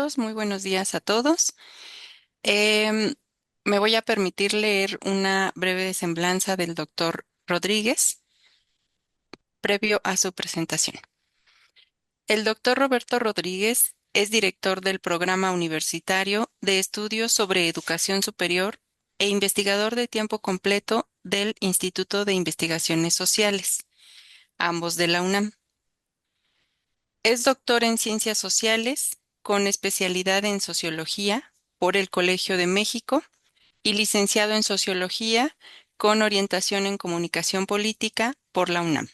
Carlos, muy buenos días a todos. Em, Me voy a permitir leer una breve semblanza del doctor Rodríguez previo a su presentación. El doctor Roberto Rodríguez es director del Programa Universitario de Estudios sobre Educación Superior e investigador de tiempo completo del Instituto de Investigaciones Sociales, ambos de la UNAM. Es doctor en Ciencias Sociales con especialidad en Sociología por el Colegio de México y licenciado en Sociología con orientación en Comunicación Política por la UNAM.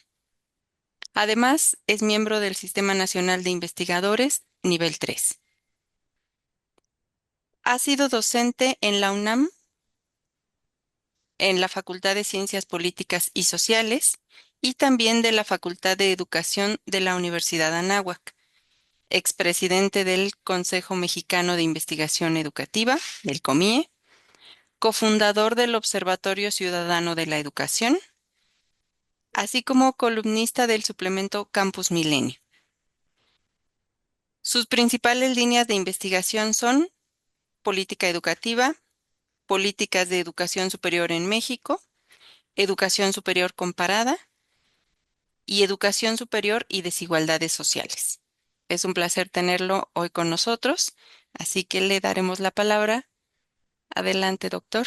Además, es miembro del Sistema Nacional de Investigadores Nivel 3. Ha sido docente en la UNAM, en la Facultad de Ciencias Políticas y Sociales y también de la Facultad de Educación de la Universidad Anáhuac, expresidente del Consejo Mexicano de Investigación Educativa, del COMIE, cofundador del Observatorio Ciudadano de la Educación, así como columnista del suplemento Campus Milenio. Sus principales líneas de investigación son política educativa, políticas de educación superior en México, educación superior comparada y educación superior y desigualdades sociales. Es un placer tenerlo hoy con nosotros, así que le daremos la palabra. Adelante, doctor.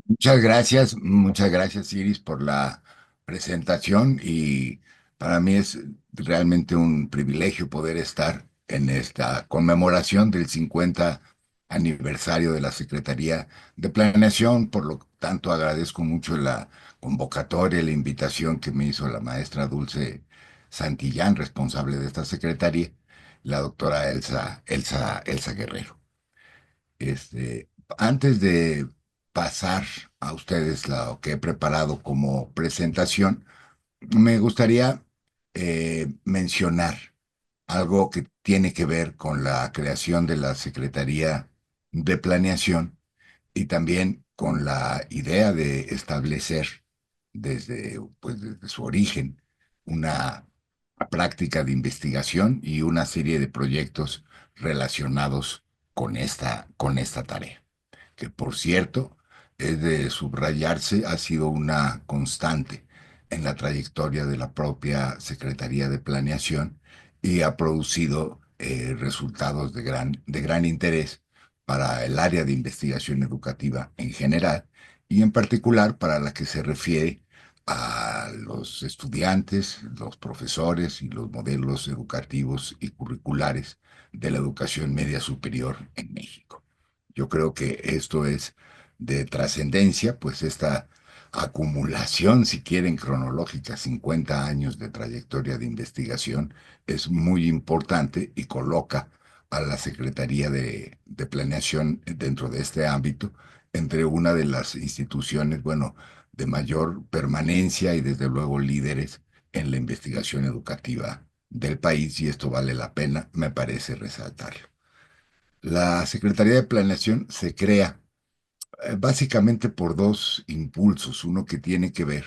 Muchas gracias Iris por la presentación y para mí es realmente un privilegio poder estar en esta conmemoración del 50 aniversario de la Secretaría de Planeación. Por lo tanto, agradezco mucho la convocatoria, la invitación que me hizo la maestra Dulce Santillán, responsable de esta secretaría, la doctora Elsa Guerrero. Antes de pasar a ustedes lo que he preparado como presentación, me gustaría mencionar algo que tiene que ver con la creación de la Secretaría de Planeación y también con la idea de establecer desde su origen una práctica de investigación y una serie de proyectos relacionados con esta tarea, que por cierto es de subrayarse, ha sido una constante en la trayectoria de la propia Secretaría de Planeación y ha producido resultados de gran interés para el área de investigación educativa en general y en particular para la que se refiere a los estudiantes, los profesores y los modelos educativos y curriculares de la educación media superior en México. Yo creo que esto es de trascendencia, pues esta acumulación, si quieren, cronológica, 50 años de trayectoria de investigación, es muy importante y coloca a la Secretaría de Planeación dentro de este ámbito entre una de las instituciones, bueno, de mayor permanencia y desde luego líderes en la investigación educativa del país, y esto vale la pena, me parece, resaltarlo. La Secretaría de Planeación se crea básicamente por dos impulsos, uno que tiene que ver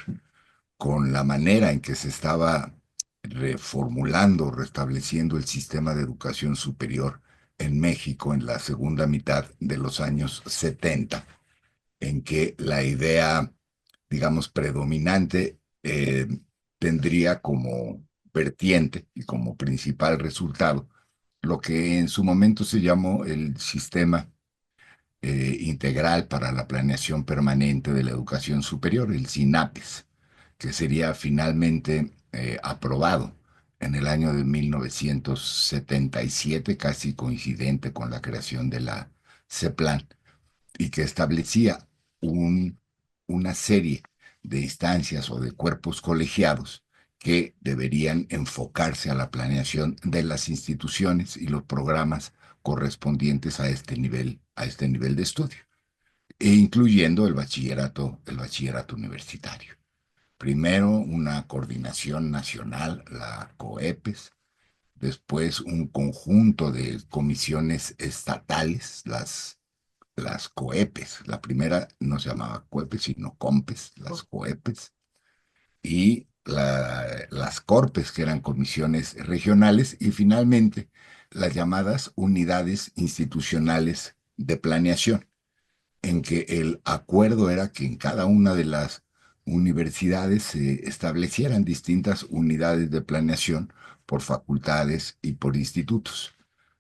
con la manera en que se estaba reformulando, restableciendo el sistema de educación superior en México en la segunda mitad de los años 70, en que la idea, digamos, predominante tendría como vertiente y como principal resultado lo que en su momento se llamó el sistema integral para la planeación permanente de la educación superior, el SINAPES, que sería finalmente aprobado en el año de 1977, casi coincidente con la creación de la CEPLAN, y que establecía un- una serie de instancias o de cuerpos colegiados que deberían enfocarse a la planeación de las instituciones y los programas correspondientes a este nivel de estudio, e incluyendo el bachillerato universitario. Primero, una coordinación nacional, la COEPES, después un conjunto de comisiones estatales, las COEPES. La primera no se llamaba COEPES, sino COMPES, las COEPES, y las CORPES, que eran comisiones regionales, y finalmente las llamadas unidades institucionales de planeación, en que el acuerdo era que en cada una de las universidades se establecieran distintas unidades de planeación por facultades y por institutos.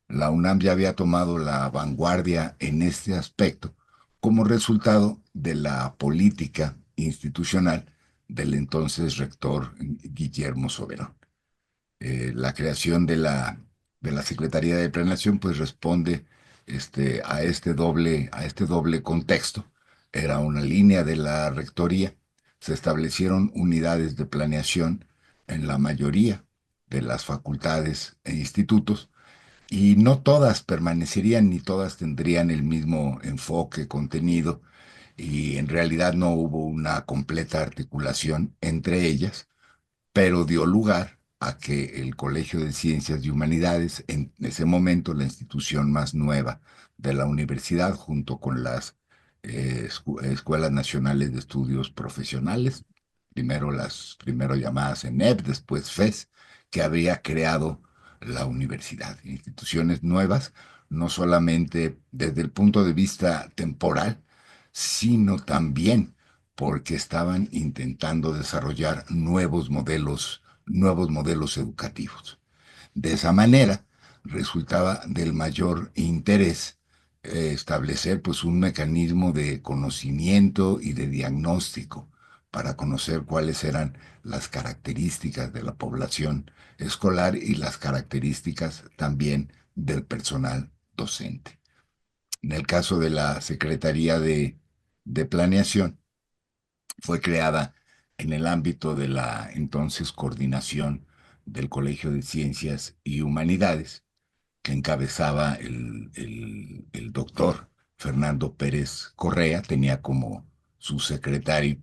La UNAM ya había tomado la vanguardia en este aspecto como resultado de la política institucional del entonces rector Guillermo Soberón. La creación de la Secretaría de Planeación pues responde a este doble contexto. Era una línea de la rectoría. Se establecieron unidades de planeación en la mayoría de las facultades e institutos y no todas permanecerían ni todas tendrían el mismo enfoque, contenido, y en realidad no hubo una completa articulación entre ellas, pero dio lugar a que el Colegio de Ciencias y Humanidades, en ese momento la institución más nueva de la universidad, junto con las Escuelas Nacionales de Estudios Profesionales, primero llamadas ENEP, después FES, que había creado la universidad. Instituciones nuevas, no solamente desde el punto de vista temporal, sino también porque estaban intentando desarrollar nuevos modelos educativos. De esa manera, resultaba del mayor interés establecer pues un mecanismo de conocimiento y de diagnóstico para conocer cuáles eran las características de la población escolar y las características también del personal docente. En el caso de la Secretaría de Planeación, fue creada en el ámbito de la entonces coordinación del Colegio de Ciencias y Humanidades, que encabezaba el doctor Fernando Pérez Correa, tenía como su secretario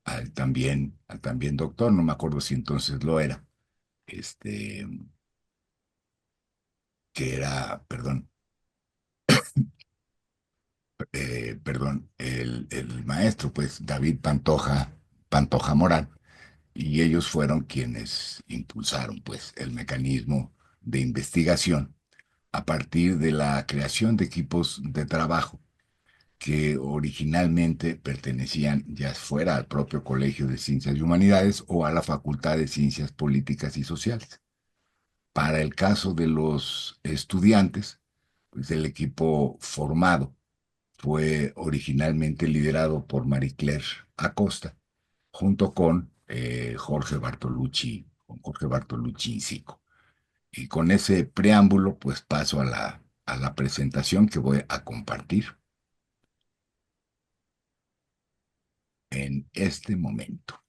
al también doctor, no me acuerdo si entonces lo era, este, que era, el maestro, pues David Pantoja Morán, y ellos fueron quienes impulsaron pues el mecanismo de investigación a partir de la creación de equipos de trabajo que originalmente pertenecían ya fuera al propio Colegio de Ciencias y Humanidades o a la Facultad de Ciencias Políticas y Sociales. Para el caso de los estudiantes, pues el equipo formado fue originalmente liderado por Marie Claire Acosta, junto con Jorge Bartolucci Insico. Y con ese preámbulo, pues paso a la presentación que voy a compartir en este momento.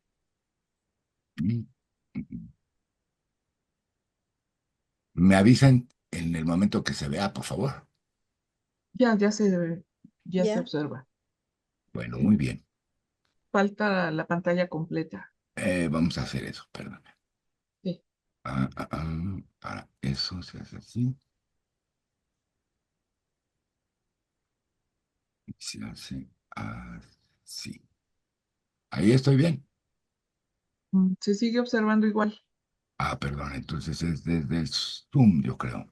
Me avisan en el momento que se vea, por favor. Ya, ya se Ya, observa. Bueno, Eh, muy bien. Falta la pantalla completa. Vamos a hacer eso, perdón. Sí. Para eso se hace así. Se hace así. Ahí estoy bien. Se sigue observando igual. Perdón, entonces es desde el Zoom, yo creo.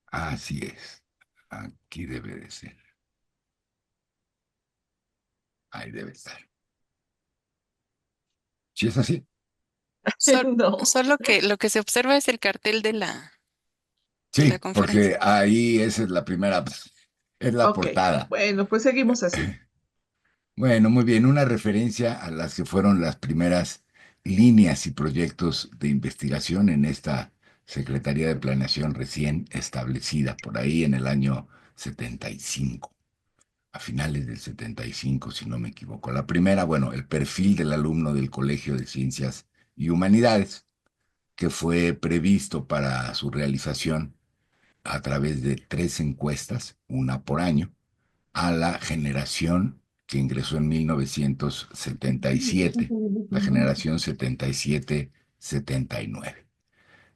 Así es. Aquí debe de ser. Ahí debe estar. Si es así. Sol- No. Solo que lo que se observa es el cartel de la Sí, conferencia. porque ahí esa es la primera, es la Ok. portada. Bueno, pues seguimos así. Bueno, muy bien, una referencia a las que fueron las primeras líneas y proyectos de investigación en esta Secretaría de Planeación recién establecida por ahí en el año 75, a finales del 75, si no me equivoco. La primera, bueno, el perfil del alumno del Colegio de Ciencias y Humanidades, que fue previsto para su realización a través de 3 encuestas, una por año, a la generación que ingresó en 1977, la generación 77-79.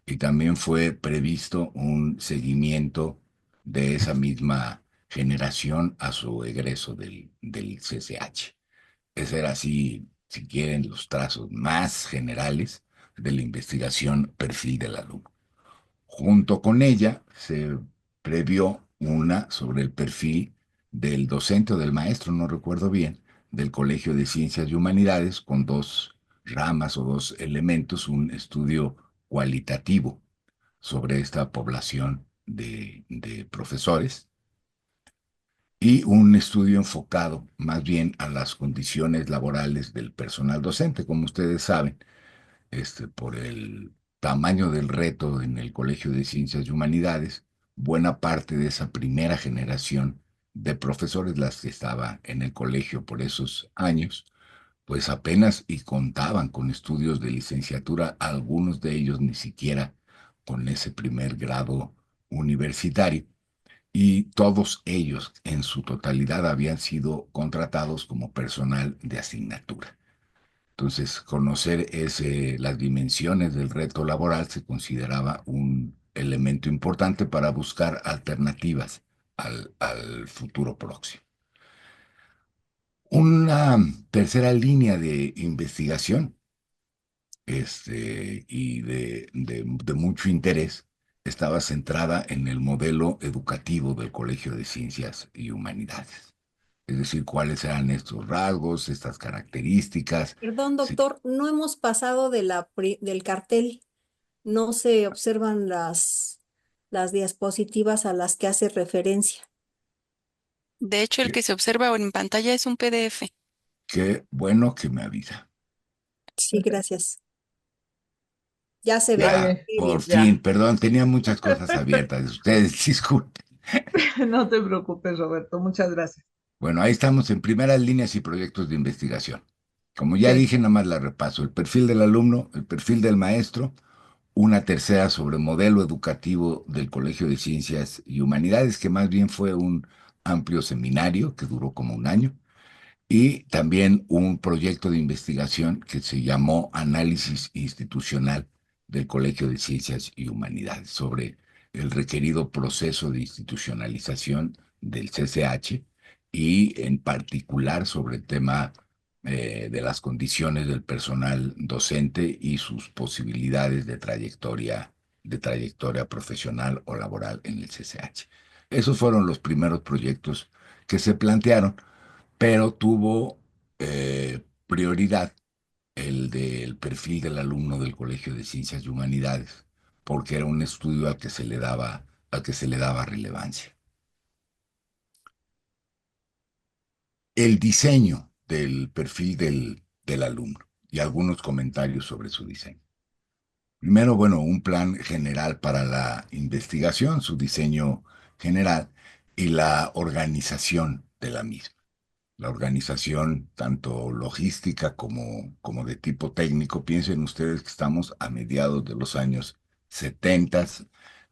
Y también fue previsto un seguimiento de esa misma generación a su egreso del CCH. Ese era así, si quieren, los trazos más generales de la investigación perfil del alumno. Junto con ella se previó una sobre el perfil del docente o del maestro, no recuerdo bien, del Colegio de Ciencias y Humanidades, con dos ramas o dos elementos, un estudio cualitativo sobre esta población de profesores y un estudio enfocado más bien a las condiciones laborales del personal docente. Como ustedes saben, por el tamaño del reto en el Colegio de Ciencias y Humanidades, buena parte de esa primera generación de profesores, las que estaba en el colegio por esos años, pues apenas y contaban con estudios de licenciatura, algunos de ellos ni siquiera con ese primer grado universitario, y todos ellos en su totalidad habían sido contratados como personal de asignatura. Entonces, conocer las dimensiones del reto laboral se consideraba un elemento importante para buscar alternativas al futuro próximo. Una tercera línea de investigación y de mucho interés estaba centrada en el modelo educativo del Colegio de Ciencias y Humanidades. Es decir, cuáles eran estos rasgos, estas características. Perdón, Sí, doctor, no hemos pasado de del cartel. No se observan las diapositivas a las que hace referencia. De hecho, el qué, que se observa en pantalla es un PDF. qué bueno que me avisa. Sí, gracias. Ya se ve. Ya, Vale, Qué por bien. fin, ya. perdón, tenía muchas cosas abiertas. Ustedes disculpen. No te preocupes, Roberto. Muchas gracias. Bueno, ahí estamos en primeras líneas y proyectos de investigación. Como ya Sí. dije, nada más la repaso. El perfil del alumno, el perfil del maestro, una tercera sobre modelo educativo del Colegio de Ciencias y Humanidades, que más bien fue un amplio seminario que duró como un año, y también un proyecto de investigación que se llamó Análisis Institucional del Colegio de Ciencias y Humanidades sobre el requerido proceso de institucionalización del CCH y en particular sobre el tema de las condiciones del personal docente y sus posibilidades de trayectoria profesional o laboral en el CCH. Esos fueron los primeros proyectos que se plantearon, pero tuvo prioridad el del perfil del alumno del Colegio de Ciencias y Humanidades, porque era un estudio al que se le daba relevancia. El diseño del perfil del alumno y algunos comentarios sobre su diseño. Primero, bueno, un plan general para la investigación, su diseño general y la organización de la misma. La organización, tanto logística como de tipo técnico. Piensen ustedes que estamos a mediados de los años 70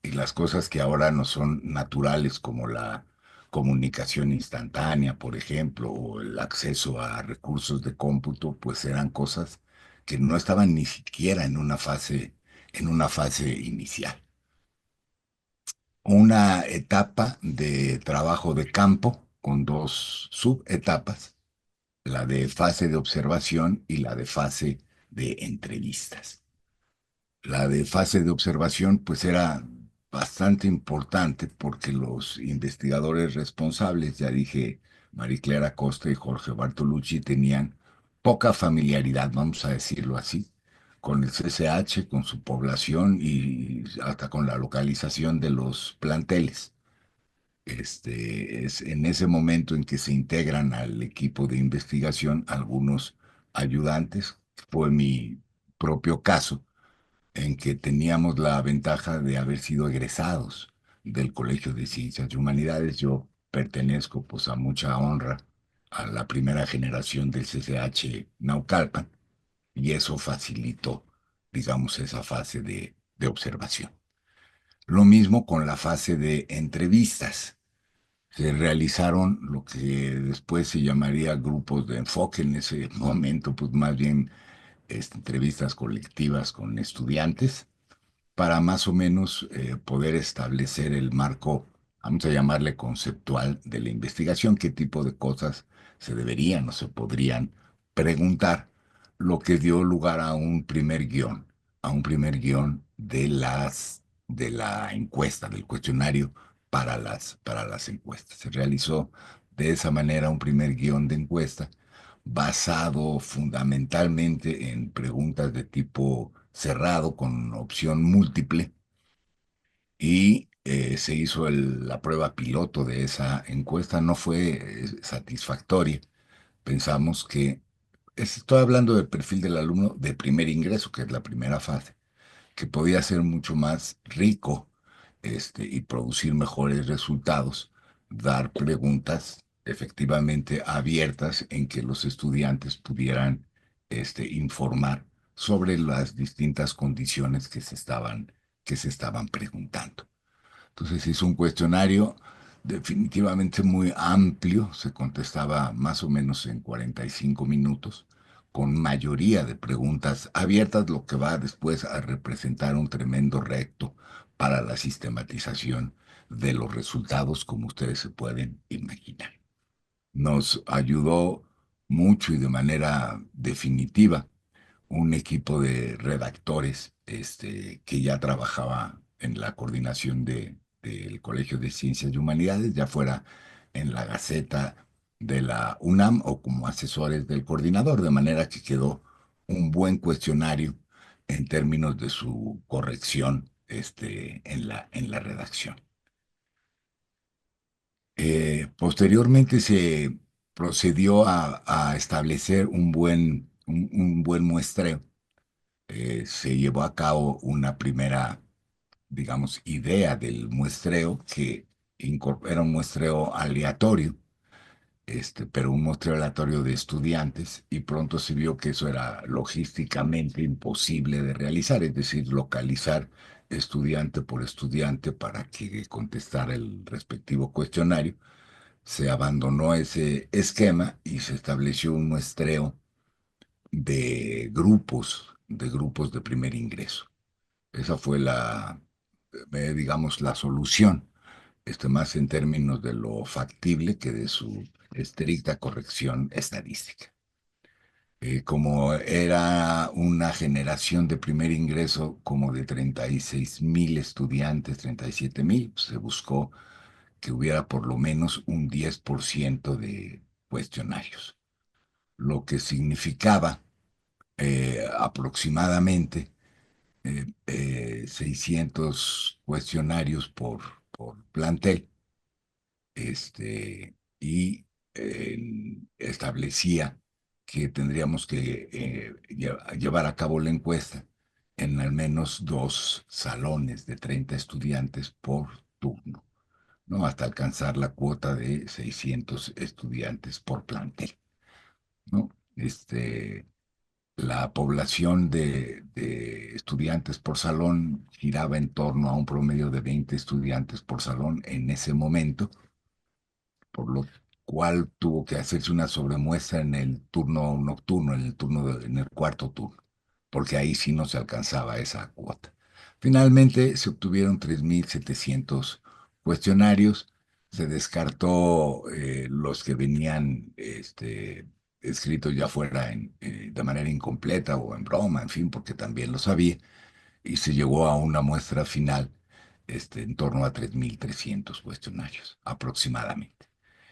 y las cosas que ahora no son naturales, como la comunicación instantánea, por ejemplo, o el acceso a recursos de cómputo, pues eran cosas que no estaban ni siquiera en una fase inicial. Una etapa de trabajo de campo con dos subetapas, la de fase de observación y la de fase de entrevistas. La de fase de observación pues era bastante importante porque los investigadores responsables, ya dije, María Clara Costa y Jorge Bartolucci, tenían poca familiaridad, vamos a decirlo así, con el CCH, con su población y hasta con la localización de los planteles. Es en ese momento en que se integran al equipo de investigación algunos ayudantes. Fue mi propio caso, en que teníamos la ventaja de haber sido egresados del Colegio de Ciencias y Humanidades. Yo pertenezco, pues, a mucha honra a la primera generación del CCH Naucalpan, y eso facilitó, digamos, esa fase de observación. Lo mismo con la fase de entrevistas. Se realizaron lo que después se llamaría grupos de enfoque. En ese momento, pues más bien entrevistas colectivas con estudiantes para más o menos poder establecer el marco, vamos a llamarle conceptual, de la investigación, qué tipo de cosas se deberían o se podrían preguntar, lo que dio lugar a un primer guión a un primer guión de la encuesta, del cuestionario para las encuestas. Se realizó de esa manera un primer guión de encuesta basado fundamentalmente en preguntas de tipo cerrado con opción múltiple y se hizo la prueba piloto de esa encuesta. No fue satisfactoria. Pensamos que, estoy hablando del perfil del alumno de primer ingreso, que es la primera fase, que podía ser mucho más rico y producir mejores resultados, dar preguntas efectivamente abiertas en que los estudiantes pudieran informar sobre las distintas condiciones que se estaban preguntando. Entonces hizo un cuestionario definitivamente muy amplio, se contestaba más o menos en 45 minutos, con mayoría de preguntas abiertas, lo que va después a representar un tremendo reto para la sistematización de los resultados, como ustedes se pueden imaginar. Nos ayudó mucho y de manera definitiva un equipo de redactores que ya trabajaba en la coordinación del Colegio de Ciencias y Humanidades, ya fuera en la Gaceta de la UNAM o como asesores del coordinador, de manera que quedó un buen cuestionario en términos de su corrección en la redacción. Posteriormente se procedió a establecer un buen muestreo. Se llevó a cabo una primera, digamos, idea del muestreo que era un muestreo aleatorio, pero un muestreo aleatorio de estudiantes y pronto se vio que eso era logísticamente imposible de realizar, es decir, localizar estudiante por estudiante para que contestara el respectivo cuestionario. Se abandonó ese esquema y se estableció un muestreo de grupos de primer ingreso. Esa fue digamos, la solución, más en términos de lo factible que de su estricta corrección estadística. Como era una generación de primer ingreso como de 36,000 estudiantes, 37,000, pues, se buscó que hubiera por lo menos un 10% de cuestionarios, lo que significaba aproximadamente 600 cuestionarios por plantel, y establecía que tendríamos que llevar a cabo la encuesta en al menos dos salones de 30 estudiantes por turno, ¿no? Hasta alcanzar la cuota de 600 estudiantes por plantel, ¿no? La población de estudiantes por salón giraba en torno a un promedio de 20 estudiantes por salón en ese momento, por lo cual tuvo que hacerse una sobremuestra en el turno nocturno, en el cuarto turno, porque ahí sí no se alcanzaba esa cuota. Finalmente se obtuvieron 3,700 cuestionarios, se descartó los que venían escritos ya fuera de manera incompleta o en broma, en fin, porque también lo sabía, y se llegó a una muestra final en torno a 3,300 cuestionarios aproximadamente.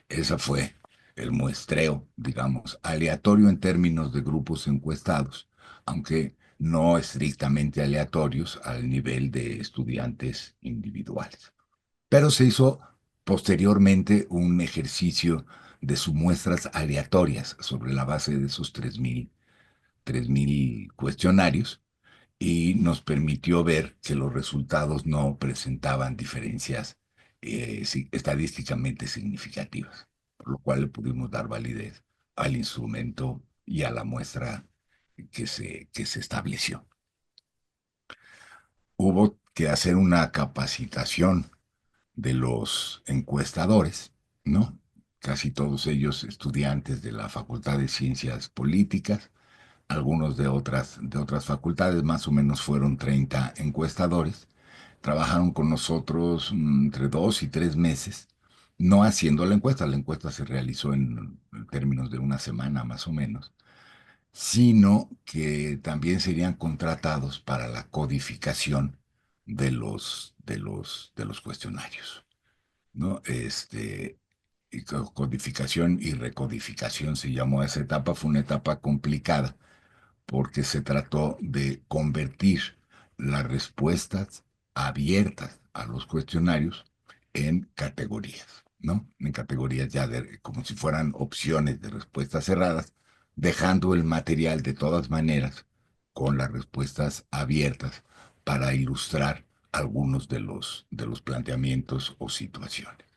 Ese fue el muestreo, digamos, aleatorio en términos de grupos encuestados, aunque no estrictamente aleatorios al nivel de estudiantes individuales. Pero se hizo posteriormente un ejercicio de submuestras aleatorias sobre la base de esos 3,000 cuestionarios y nos permitió ver que los resultados no presentaban diferencias estadísticamente significativas, por lo cual le pudimos dar validez al instrumento y a la muestra que se estableció. Hubo que hacer una capacitación de los encuestadores, ¿no? Casi todos ellos estudiantes de la Facultad de Ciencias Políticas, algunos de otras facultades, más o menos fueron 30 encuestadores. Trabajaron con nosotros entre 2 y 3 meses, no haciendo la encuesta se realizó en términos de una semana más o menos, sino que también serían contratados para la codificación de los cuestionarios, ¿no? Y codificación y recodificación se llamó a esa etapa, fue una etapa complicada porque se trató de convertir las respuestas abiertas a los cuestionarios en categorías, ¿no? En categorías ya como si fueran opciones de respuestas cerradas, dejando el material de todas maneras con las respuestas abiertas para ilustrar algunos de los planteamientos o situaciones.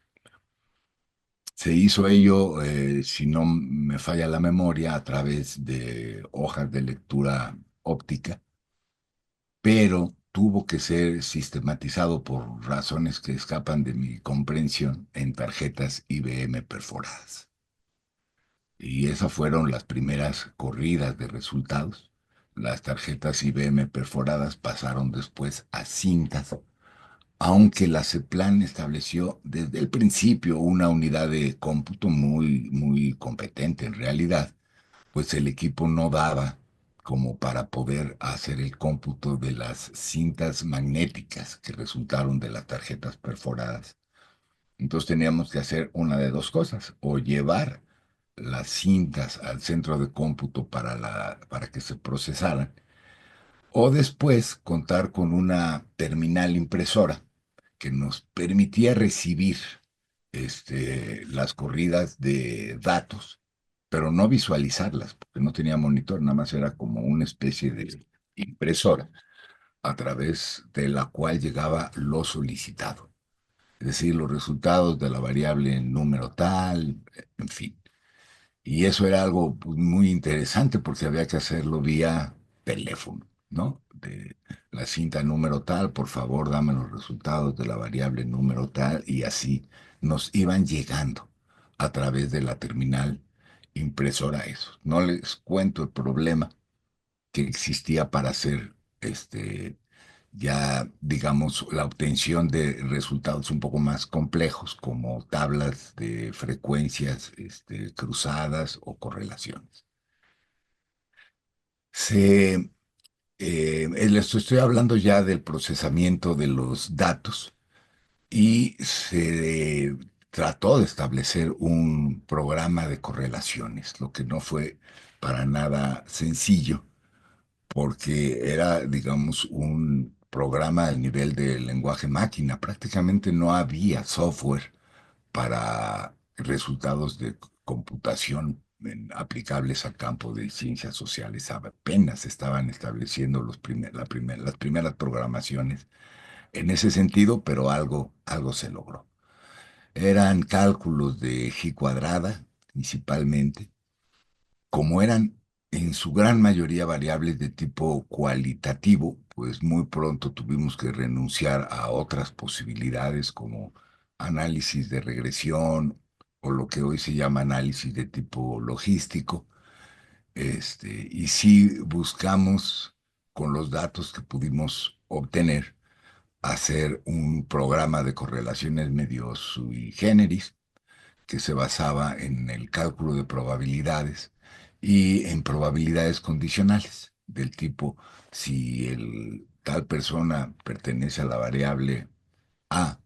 Se hizo ello, si no me falla la memoria, a través de hojas de lectura óptica, pero tuvo que ser sistematizado por razones que escapan de mi comprensión en tarjetas IBM perforadas. Y esas fueron las primeras corridas de resultados. Las tarjetas IBM perforadas pasaron después a cintas, aunque la CEPLAN estableció desde el principio una unidad de cómputo muy competente en realidad, pues el equipo no daba como para poder hacer el cómputo de las cintas magnéticas que resultaron de las tarjetas perforadas. Entonces teníamos que hacer una de dos cosas, o llevar las cintas al centro de cómputo para que se procesaran, o después contar con una terminal impresora que nos permitía recibir las corridas de datos, pero no visualizarlas, porque no tenía monitor, nada más era como una especie de impresora a través de la cual llegaba lo solicitado, es decir, los resultados de la variable número tal, en fin. Y eso era algo pues, muy interesante porque había que hacerlo vía teléfono, ¿no? De la cinta número tal, por favor, dame los resultados de la variable número tal, y así nos iban llegando a través de la terminal impresora eso. No les cuento el problema que existía para hacer ya, digamos, la obtención de resultados un poco más complejos, como tablas de frecuencias, cruzadas o correlaciones. Les estoy hablando ya del procesamiento de los datos y se trató de establecer un programa de correlaciones, lo que no fue para nada sencillo porque era, digamos, un programa al nivel del lenguaje máquina. Prácticamente no había software para resultados de computación aplicables al campo de ciencias sociales. Apenas se estaban estableciendo las primeras programaciones en ese sentido, pero algo se logró. Eran cálculos de G cuadrada, principalmente, como eran en su gran mayoría variables de tipo cualitativo, pues muy pronto tuvimos que renunciar a otras posibilidades como análisis de regresión o lo que hoy se llama análisis de tipo logístico. Y sí buscamos con los datos que pudimos obtener hacer un programa de correlaciones medio sui generis que se basaba en el cálculo de probabilidades y en probabilidades condicionales, del tipo si tal persona pertenece a la variable A,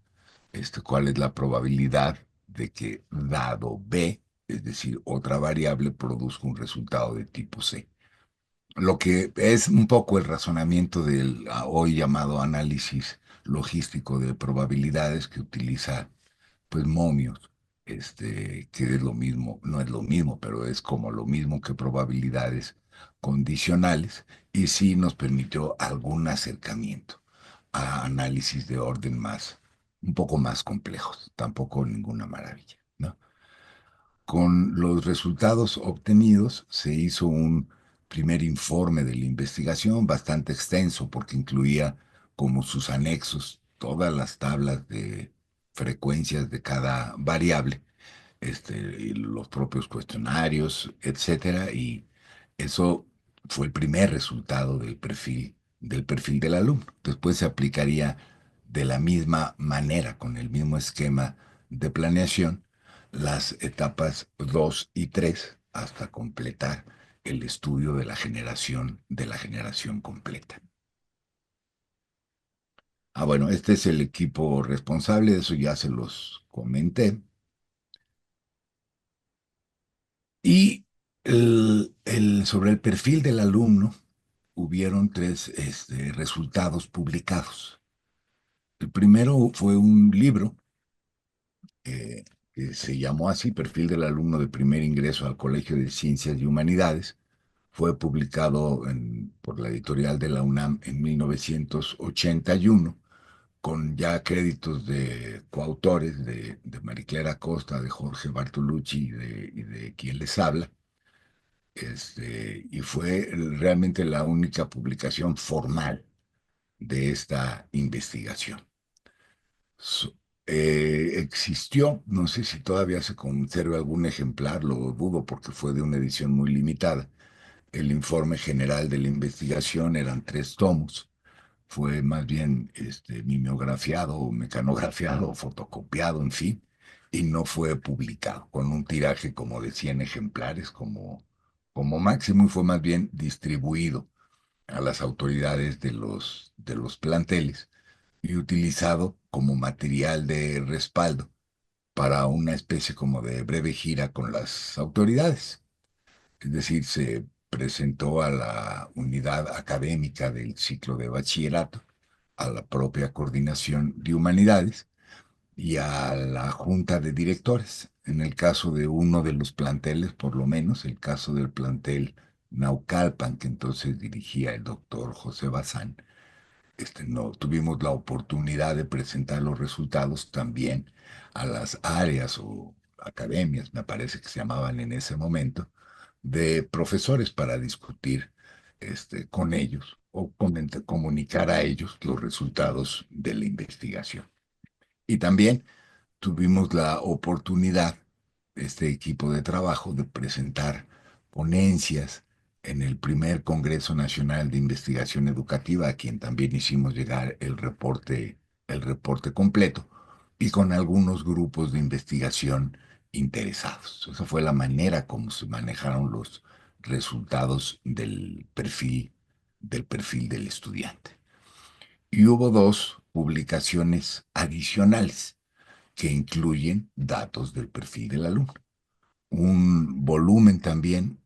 cuál es la probabilidad de que dado B, es decir, otra variable, produzca un resultado de tipo C. Lo que es un poco el razonamiento del hoy llamado análisis logístico de probabilidades que utiliza pues momios, que es lo mismo, no es lo mismo, pero es como lo mismo que probabilidades condicionales y sí nos permitió algún acercamiento a análisis de orden un poco más complejos, tampoco ninguna maravilla, ¿no? Con los resultados obtenidos se hizo un primer informe de la investigación bastante extenso porque incluía como sus anexos todas las tablas de frecuencias de cada variable, y los propios cuestionarios, etcétera, y eso fue el primer resultado del perfil del alumno. Después se aplicaría de la misma manera, con el mismo esquema de planeación, las etapas 2 y 3 hasta completar el estudio de la generación completa. Bueno, este es el equipo responsable, de eso ya se los comenté. Y sobre el perfil del alumno, hubieron tres resultados publicados. El primero fue un libro eh, que se llamó así, Perfil del alumno de primer ingreso al Colegio de Ciencias y Humanidades. Fue publicado por la editorial de la UNAM en 1981, con ya créditos de coautores de Mariclera Acosta, de Jorge Bartolucci y de quien les habla. Y fue realmente la única publicación formal de esta investigación. So- Existió, no sé si todavía se conserva algún ejemplar, lo dudo porque fue de una edición muy limitada. El informe general de la investigación eran 3 tomos. Fue más bien mimeografiado o mecanografiado o fotocopiado, en fin, y no fue publicado, con un tiraje como de 100 ejemplares como máximo, y fue más bien distribuido a las autoridades de los planteles y utilizado como material de respaldo para una especie como de breve gira con las autoridades. Es decir, se presentó a la unidad académica del ciclo de bachillerato, a la propia coordinación de humanidades y a la junta de directores. En el caso de uno de los planteles, por lo menos, el caso del plantel Naucalpan, que entonces dirigía el doctor José Bazán, no tuvimos la oportunidad de presentar los resultados también a las áreas o academias, me parece que se llamaban en ese momento, de profesores para discutir con ellos o comunicar a ellos los resultados de la investigación. Y también tuvimos la oportunidad, este equipo de trabajo, de presentar ponencias en el primer Congreso Nacional de Investigación Educativa, a quien también hicimos llegar el reporte completo, y con algunos grupos de investigación interesados. Esa fue la manera como se manejaron los resultados del perfil del estudiante. Y hubo 2 publicaciones adicionales que incluyen datos del perfil del alumno. Un volumen también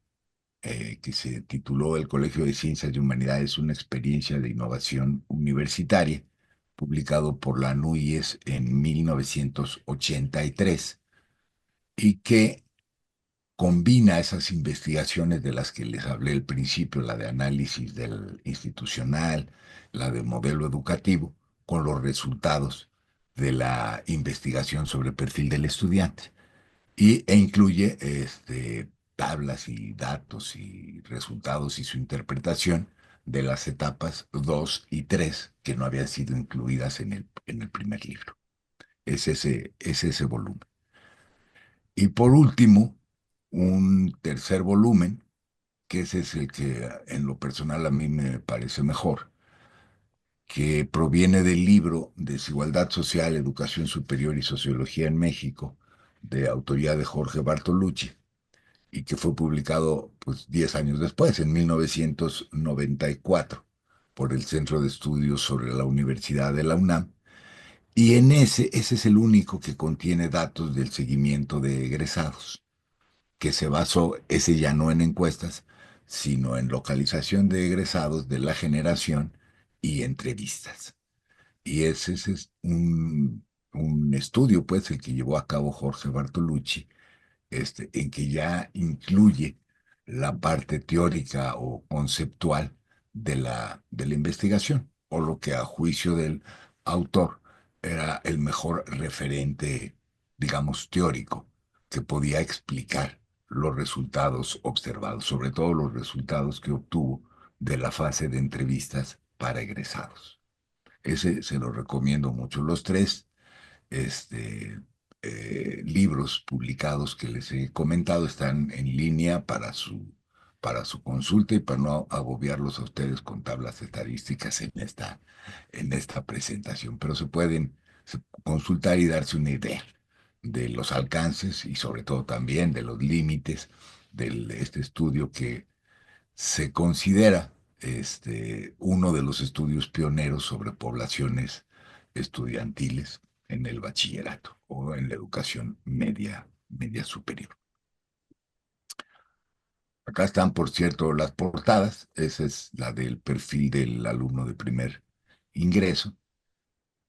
que se tituló El Colegio de Ciencias y Humanidades, una experiencia de innovación universitaria, publicado por la NUIES en 1983, y que combina esas investigaciones de las que les hablé al principio, la de análisis del institucional, la de modelo educativo, con los resultados de la investigación sobre el perfil del estudiante. E incluye tablas y datos y resultados y su interpretación de las etapas 2 y 3 que no habían sido incluidas en el primer libro. Es ese volumen. Y por último, un tercer volumen, que ese es el que en lo personal a mí me parece mejor, que proviene del libro Desigualdad Social, Educación Superior y Sociología en México, de autoría de Jorge Bartolucci, y que fue publicado pues 10 años después, en 1994, por el Centro de Estudios sobre la Universidad de la UNAM. Y ese es el único que contiene datos del seguimiento de egresados, que se basó, ese ya no en encuestas, sino en localización de egresados de la generación y entrevistas. Y ese es un estudio, pues, el que llevó a cabo Jorge Bartolucci, en que ya incluye la parte teórica o conceptual de la investigación, o lo que a juicio del autor era el mejor referente, digamos, teórico, que podía explicar los resultados observados, sobre todo los resultados que obtuvo de la fase de entrevistas para egresados. Ese se lo recomiendo mucho. Los tres este, libros publicados que les he comentado están en línea para su consulta y para no agobiarlos a ustedes con tablas estadísticas en esta presentación. Pero se pueden consultar y darse una idea de los alcances y sobre todo también de los límites de este estudio que se considera uno de los estudios pioneros sobre poblaciones estudiantiles en el bachillerato o en la educación media superior. Acá están, por cierto, las portadas. Esa es la del perfil del alumno de primer ingreso,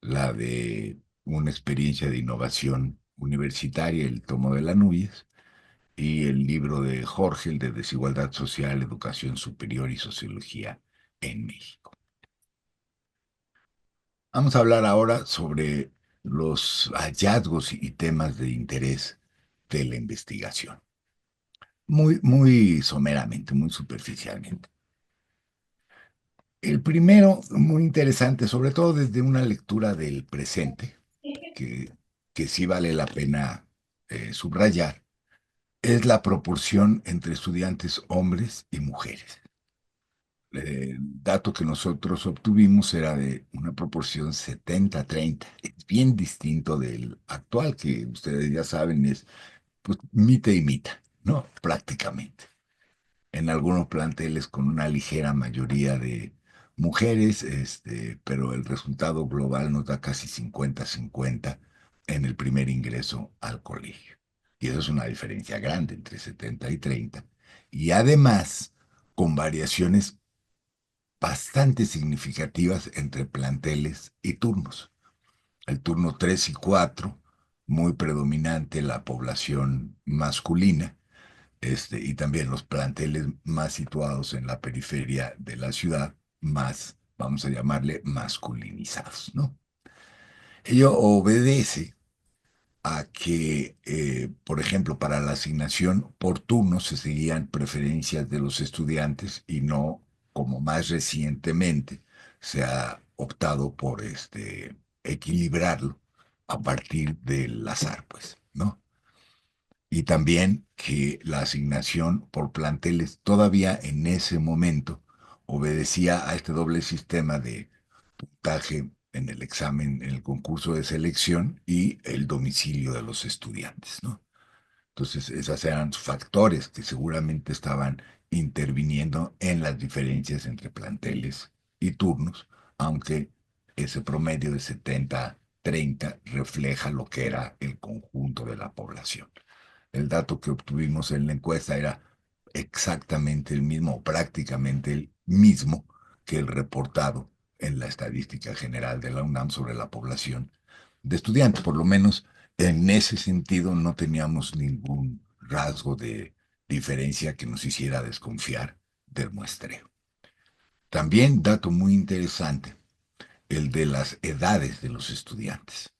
la de una experiencia de innovación universitaria, el tomo de la Núñez, y el libro de Jorge, el de Desigualdad Social, Educación Superior y Sociología en México. Vamos a hablar ahora sobre los hallazgos y temas de interés de la investigación. Muy someramente, muy superficialmente. El primero, muy interesante, sobre todo desde una lectura del presente, que, que sí vale la pena subrayar, es la proporción entre estudiantes hombres y mujeres. El dato que nosotros obtuvimos era de una proporción 70-30. Es bien distinto del actual, que ustedes ya saben, es pues mita y mita, ¿no? Prácticamente. En algunos planteles con una ligera mayoría de mujeres, pero el resultado global nos da casi 50-50 en el primer ingreso al colegio. Y eso es una diferencia grande entre 70 y 30. Y además, con variaciones bastante significativas entre planteles y turnos. El turno 3 y 4, muy predominante la población masculina, y también los planteles más situados en la periferia de la ciudad, más, vamos a llamarle, masculinizados, ¿no? Ello obedece a que, por ejemplo, para la asignación por turno se seguían preferencias de los estudiantes y no, como más recientemente, se ha optado por equilibrarlo a partir del azar, pues, ¿no? Y también que la asignación por planteles todavía en ese momento obedecía a este doble sistema de puntaje en el examen, en el concurso de selección y el domicilio de los estudiantes, ¿no? Entonces, esos eran factores que seguramente estaban interviniendo en las diferencias entre planteles y turnos, aunque ese promedio de 70-30 refleja lo que era el conjunto de la población. El dato que obtuvimos en la encuesta era exactamente el mismo, o prácticamente el mismo que el reportado en la estadística general de la UNAM sobre la población de estudiantes. Por lo menos en ese sentido no teníamos ningún rasgo de diferencia que nos hiciera desconfiar del muestreo. También, dato muy interesante, el de las edades de los estudiantes.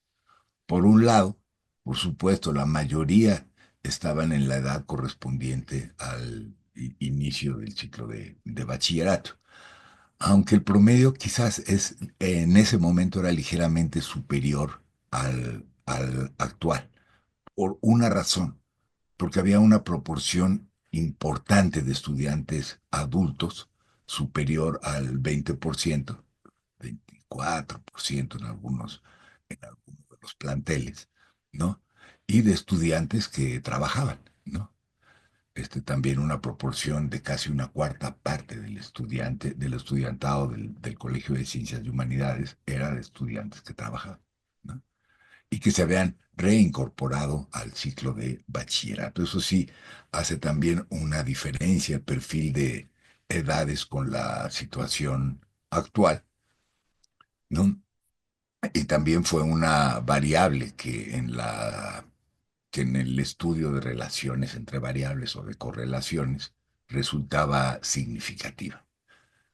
Por un lado, por supuesto, la mayoría estaban en la edad correspondiente al inicio del ciclo de bachillerato, aunque el promedio quizás en ese momento era ligeramente superior al actual, por una razón, porque había una proporción importante de estudiantes adultos superior al 20%, 24% en algunos de los planteles, ¿no? Y de estudiantes que trabajaban, ¿no? También una proporción de casi una cuarta parte del estudiantado del Colegio de Ciencias y Humanidades era de estudiantes que trabajaban, ¿no? Y que se habían reincorporado al ciclo de bachillerato. Eso sí, hace también una diferencia el perfil de edades con la situación actual, ¿no? Y también fue una variable que en el estudio de relaciones entre variables o de correlaciones resultaba significativa.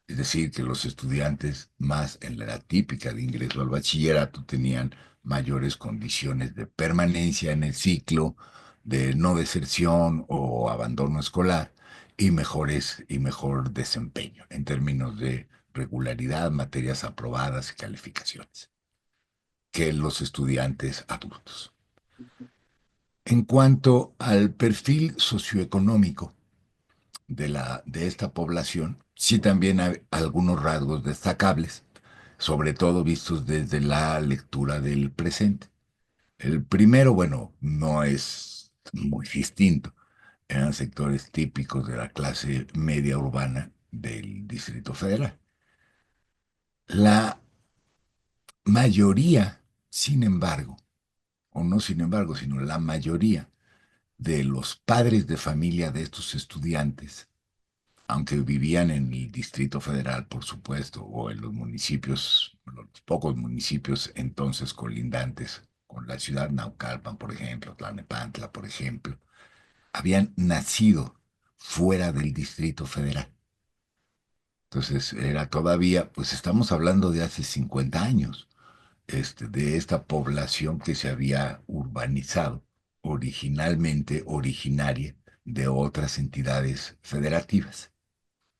Es decir, que los estudiantes más en la edad típica de ingreso al bachillerato tenían mayores condiciones de permanencia en el ciclo, de no deserción o abandono escolar y mejor desempeño en términos de regularidad, materias aprobadas y calificaciones que los estudiantes adultos. En cuanto al perfil socioeconómico de esta población, sí también hay algunos rasgos destacables, sobre todo vistos desde la lectura del presente. El primero, bueno, no es muy distinto. eran sectores típicos de la clase media urbana del Distrito Federal. La mayoría, sin embargo, o no sin embargo, sino la mayoría de los padres de familia de estos estudiantes, aunque vivían en el Distrito Federal, por supuesto, o en los municipios, los pocos municipios entonces colindantes con la ciudad, Naucalpan, por ejemplo, Tlalnepantla, por ejemplo, habían nacido fuera del Distrito Federal. Entonces era todavía, pues estamos hablando de hace 50 años, de esta población que se había urbanizado, originalmente originaria de otras entidades federativas.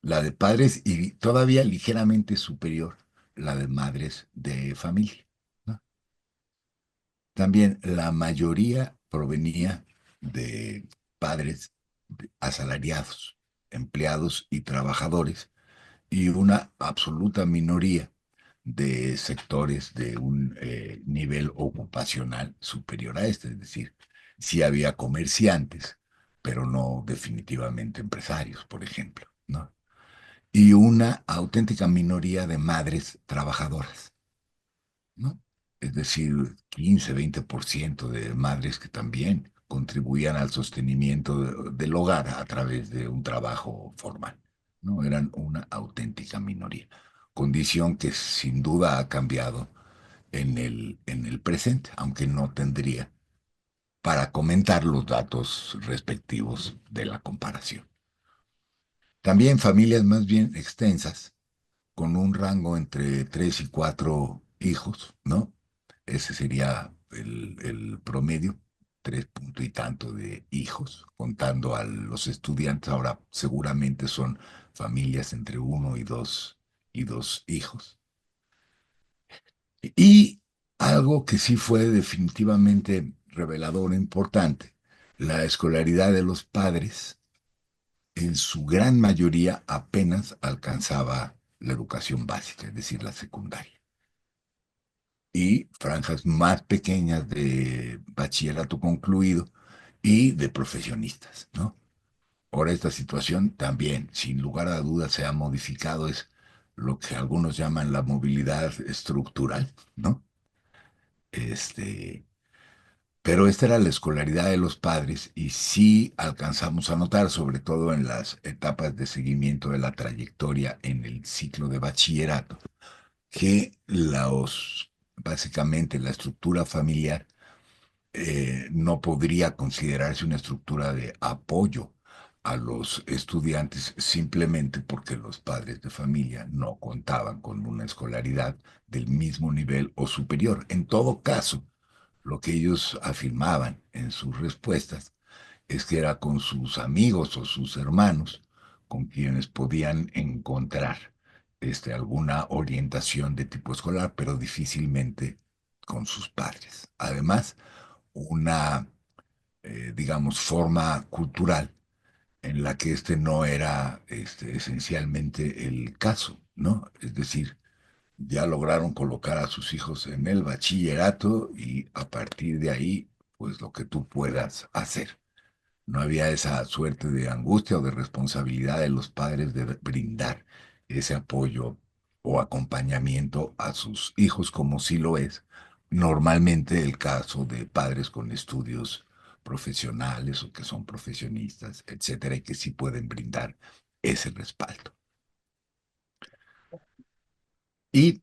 La de padres y todavía ligeramente superior, la de madres de familia, ¿no? También la mayoría provenía de padres asalariados, empleados y trabajadores, y una absoluta minoría de sectores de un nivel ocupacional superior a este, es decir, sí había comerciantes, pero no definitivamente empresarios, por ejemplo, ¿no? Y una auténtica minoría de madres trabajadoras, ¿no? Es decir, 15-20% de madres que también contribuían al sostenimiento del hogar a través de un trabajo formal, ¿no? Eran una auténtica minoría, condición que sin duda ha cambiado en el presente, aunque no tendría para comentar los datos respectivos de la comparación. También familias más bien extensas, con un rango entre 3 y 4 hijos, ¿no? Ese sería el promedio, 3 punto y tanto de hijos, contando a los estudiantes. Ahora seguramente son familias entre uno y dos hijos. Y algo que sí fue definitivamente revelador e importante, la escolaridad de los padres en su gran mayoría apenas alcanzaba la educación básica, es decir, la secundaria. Y franjas más pequeñas de bachillerato concluido y de profesionistas, ¿no? Ahora esta situación también, sin lugar a dudas, se ha modificado, es lo que algunos llaman la movilidad estructural, ¿no? Este, pero esta era la escolaridad de los padres y sí alcanzamos a notar, sobre todo en las etapas de seguimiento de la trayectoria en el ciclo de bachillerato, que básicamente la estructura familiar no podría considerarse una estructura de apoyo a los estudiantes simplemente porque los padres de familia no contaban con una escolaridad del mismo nivel o superior. En todo caso, lo que ellos afirmaban en sus respuestas es que era con sus amigos o sus hermanos con quienes podían encontrar alguna orientación de tipo escolar, pero difícilmente con sus padres. Además, una, digamos, forma cultural en la que este no era esencialmente el caso, ¿no? Es decir, ya lograron colocar a sus hijos en el bachillerato y a partir de ahí, pues lo que tú puedas hacer. No había esa suerte de angustia o de responsabilidad de los padres de brindar ese apoyo o acompañamiento a sus hijos, como sí lo es normalmente el caso de padres con estudios profesionales o que son profesionistas, etcétera, y que sí pueden brindar ese respaldo. Y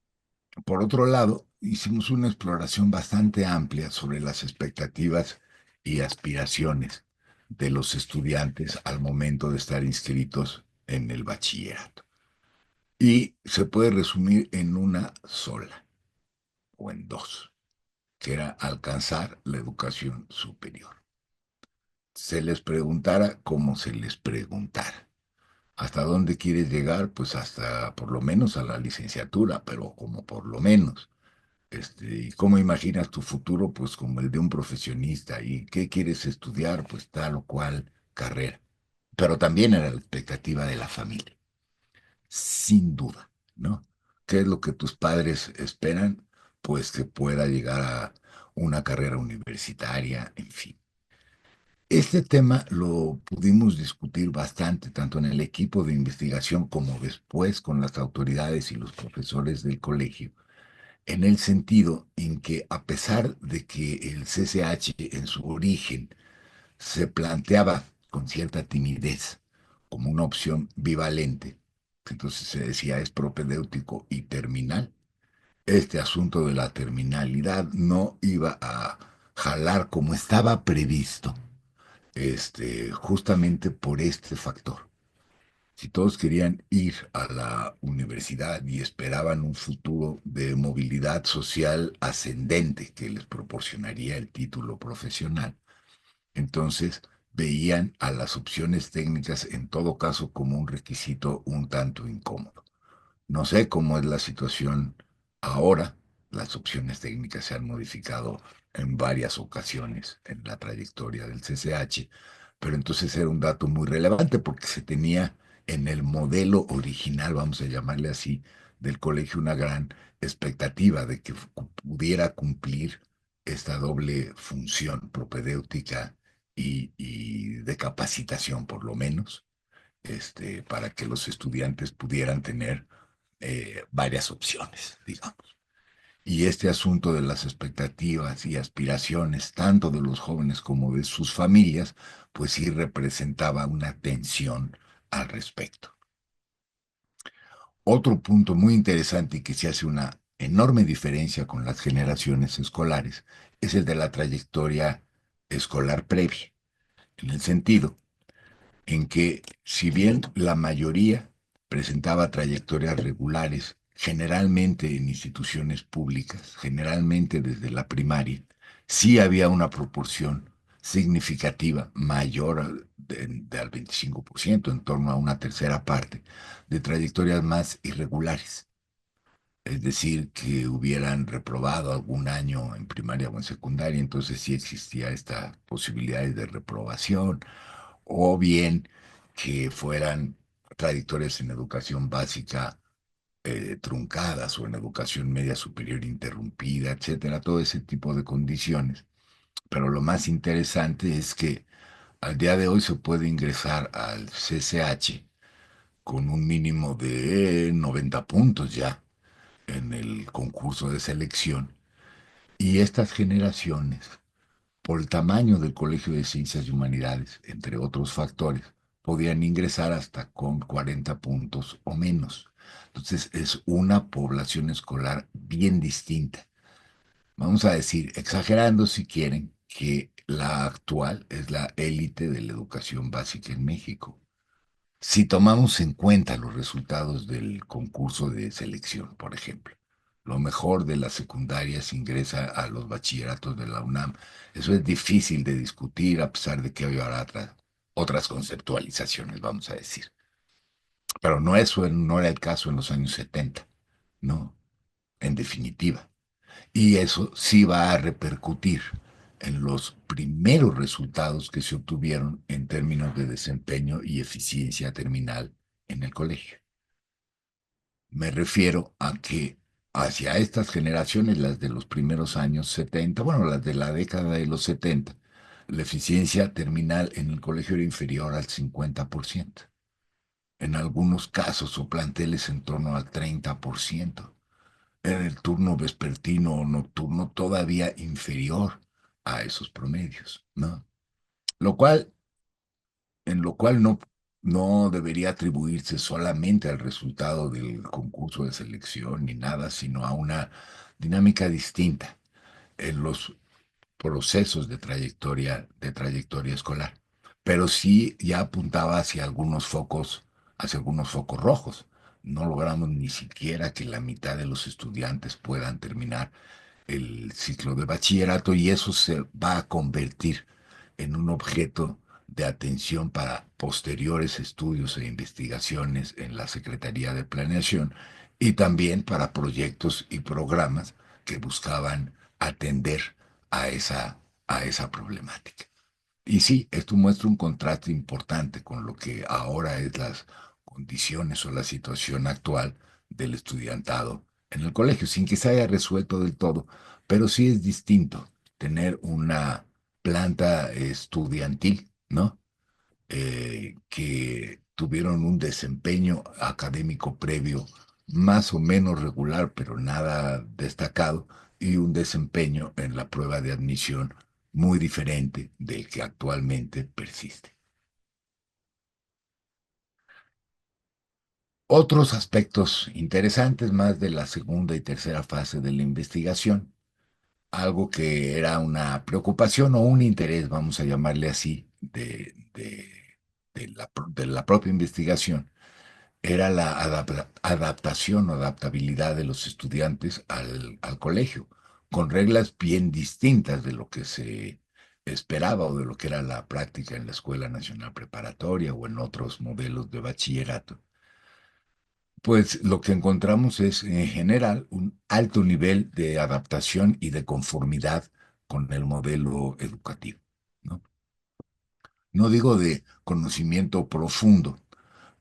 por otro lado, hicimos una exploración bastante amplia sobre las expectativas y aspiraciones de los estudiantes al momento de estar inscritos en el bachillerato. Y se puede resumir en una sola o en dos, que era alcanzar la educación superior. Se les preguntara como se les preguntara. ¿Hasta dónde quieres llegar? Pues hasta por lo menos a la licenciatura, pero como por lo menos. ¿Y cómo imaginas tu futuro? Pues como el de un profesionista. ¿Y qué quieres estudiar? Pues tal o cual carrera. Pero también era la expectativa de la familia, sin duda, ¿no? ¿Qué es lo que tus padres esperan? Pues que pueda llegar a una carrera universitaria, en fin. Este tema lo pudimos discutir bastante, tanto en el equipo de investigación como después con las autoridades y los profesores del colegio, en el sentido en que a pesar de que el CCH en su origen se planteaba con cierta timidez como una opción bivalente, entonces se decía es propedéutico y terminal, este asunto de la terminalidad no iba a jalar como estaba previsto, justamente por este factor. Si todos querían ir a la universidad y esperaban un futuro de movilidad social ascendente que les proporcionaría el título profesional, entonces veían a las opciones técnicas en todo caso como un requisito un tanto incómodo. No sé cómo es la situación ahora. Las opciones técnicas se han modificado en varias ocasiones en la trayectoria del CCH, pero entonces era un dato muy relevante porque se tenía en el modelo original, vamos a llamarle así, del colegio una gran expectativa de que pudiera cumplir esta doble función propedéutica y de capacitación, por lo menos, para que los estudiantes pudieran tener varias opciones, digamos. Y este asunto de las expectativas y aspiraciones, tanto de los jóvenes como de sus familias, pues sí representaba una tensión al respecto. Otro punto muy interesante y que se hace una enorme diferencia con las generaciones escolares es el de la trayectoria escolar previa, en el sentido en que si bien la mayoría presentaba trayectorias regulares, generalmente en instituciones públicas, generalmente desde la primaria, sí había una proporción significativa mayor al 25%, en torno a una tercera parte, de trayectorias más irregulares. Es decir, que hubieran reprobado algún año en primaria o en secundaria, entonces sí existía esta posibilidad de reprobación, o bien que fueran trayectorias en educación básica truncadas o en educación media superior interrumpida, etcétera, todo ese tipo de condiciones. Pero lo más interesante es que al día de hoy se puede ingresar al CCH con un mínimo de 90 puntos ya en el concurso de selección. Y estas generaciones, por el tamaño del Colegio de Ciencias y Humanidades, entre otros factores, podían ingresar hasta con 40 puntos o menos. Entonces es una población escolar bien distinta. Vamos a decir, exagerando si quieren, que la actual es la élite de la educación básica en México. Si tomamos en cuenta los resultados del concurso de selección, por ejemplo, lo mejor de las secundarias ingresa a los bachilleratos de la UNAM. Eso es difícil de discutir a pesar de que hoy habrá otras conceptualizaciones, vamos a decir. Pero no eso no era el caso en los años 70, no, en definitiva. Y eso sí va a repercutir en los primeros resultados que se obtuvieron en términos de desempeño y eficiencia terminal en el colegio. Me refiero a que hacia estas generaciones, las de los primeros años 70, bueno, las de la década de los 70, la eficiencia terminal en el colegio era inferior al 50%. En algunos casos su plantel es en torno al 30%. En el turno vespertino o nocturno todavía inferior a esos promedios, ¿no? Lo cual, en lo cual no debería atribuirse solamente al resultado del concurso de selección ni nada, sino a una dinámica distinta en los procesos de trayectoria escolar. Pero sí ya apuntaba hacia algunos focos rojos. No logramos ni siquiera que la mitad de los estudiantes puedan terminar el ciclo de bachillerato y eso se va a convertir en un objeto de atención para posteriores estudios e investigaciones en la Secretaría de Planeación y también para proyectos y programas que buscaban atender a esa problemática. Y sí, esto muestra un contraste importante con lo que ahora es las condiciones o la situación actual del estudiantado en el colegio, sin que se haya resuelto del todo, pero sí es distinto tener una planta estudiantil, ¿no? Que tuvieron un desempeño académico previo más o menos regular, pero nada destacado, y un desempeño en la prueba de admisión muy diferente del que actualmente persiste. Otros aspectos interesantes más de la segunda y tercera fase de la investigación, algo que era una preocupación o un interés, vamos a llamarle así, de la propia investigación, era la adaptación o adaptabilidad de los estudiantes al colegio, con reglas bien distintas de lo que se esperaba o de lo que era la práctica en la Escuela Nacional Preparatoria o en otros modelos de bachillerato. Pues lo que encontramos es en general un alto nivel de adaptación y de conformidad con el modelo educativo, ¿no? No digo de conocimiento profundo,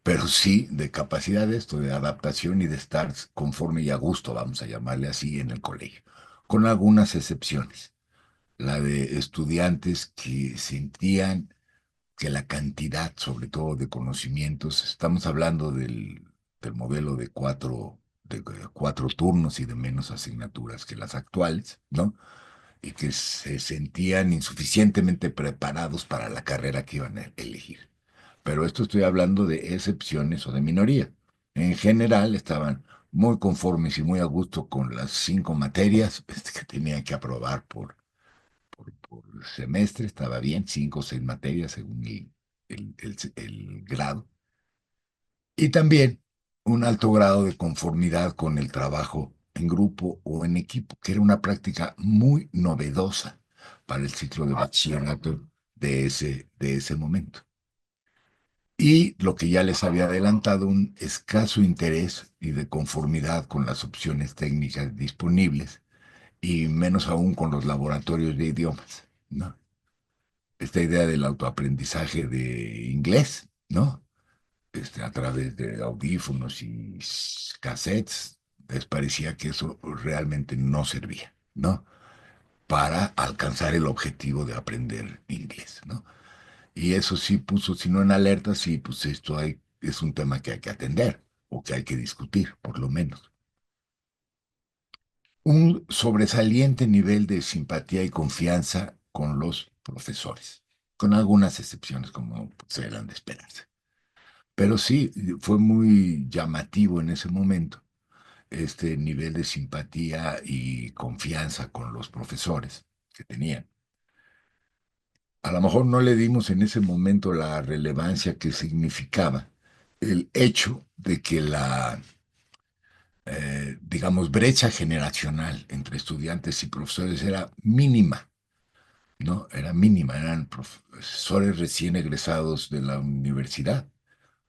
pero sí de capacidad de esto, de adaptación y de estar conforme y a gusto, vamos a llamarle así, en el colegio, con algunas excepciones. La de estudiantes que sentían que la cantidad, sobre todo de conocimientos, estamos hablando del modelo de cuatro turnos y de menos asignaturas que las actuales, ¿no? Y que se sentían insuficientemente preparados para la carrera que iban a elegir. Pero esto estoy hablando de excepciones o de minoría. En general estaban muy conformes y muy a gusto con las 5 materias que tenían que aprobar por semestre, estaba bien, 5 o 6 materias según el grado. Y también un alto grado de conformidad con el trabajo en grupo o en equipo, que era una práctica muy novedosa para el ciclo de bachillerato de ese momento. Y lo que ya les había adelantado, un escaso interés y de conformidad con las opciones técnicas disponibles, y menos aún con los laboratorios de idiomas, ¿no? Esta idea del autoaprendizaje de inglés, ¿no? A través de audífonos y cassettes, les parecía que eso realmente no servía, ¿no? Para alcanzar el objetivo de aprender inglés, ¿no? Y eso sí puso, si no en alerta, sí, pues es un tema que hay que atender o que hay que discutir, por lo menos. Un sobresaliente nivel de simpatía y confianza con los profesores, con algunas excepciones como pues, eran de esperarse. Pero sí, fue muy llamativo en ese momento este nivel de simpatía y confianza con los profesores que tenían. A lo mejor no le dimos en ese momento la relevancia que significaba el hecho de que digamos, brecha generacional entre estudiantes y profesores era mínima, ¿no? Era mínima, eran profesores recién egresados de la universidad,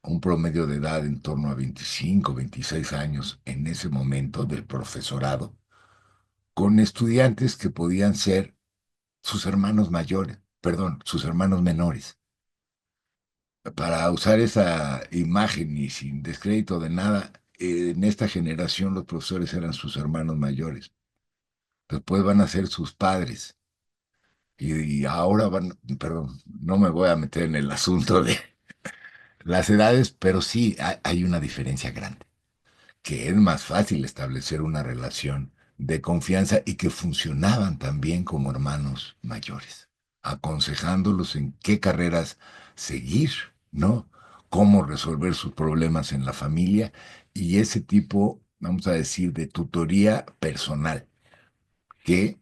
un promedio de edad en torno a 25, 26 años en ese momento del profesorado, con estudiantes que podían ser sus hermanos mayores, perdón, sus hermanos menores. Para usar esa imagen y sin descrédito de nada, en esta generación los profesores eran sus hermanos mayores, después van a ser sus padres y ahora perdón, no me voy a meter en el asunto de las edades, pero sí hay una diferencia grande, que es más fácil establecer una relación de confianza y que funcionaban también como hermanos mayores, aconsejándolos en qué carreras seguir, ¿no? Cómo resolver sus problemas en la familia y ese tipo, vamos a decir, de tutoría personal que,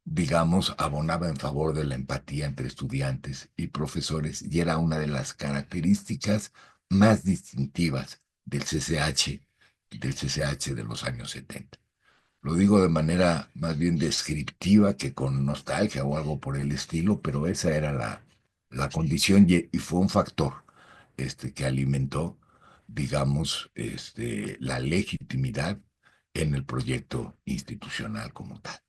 digamos, abonaba en favor de la empatía entre estudiantes y profesores y era una de las características más distintivas del CCH de los años 70. Lo digo de manera más bien descriptiva que con nostalgia o algo por el estilo, pero esa era la condición y fue un factor que alimentó, digamos, la legitimidad en el proyecto institucional como tal.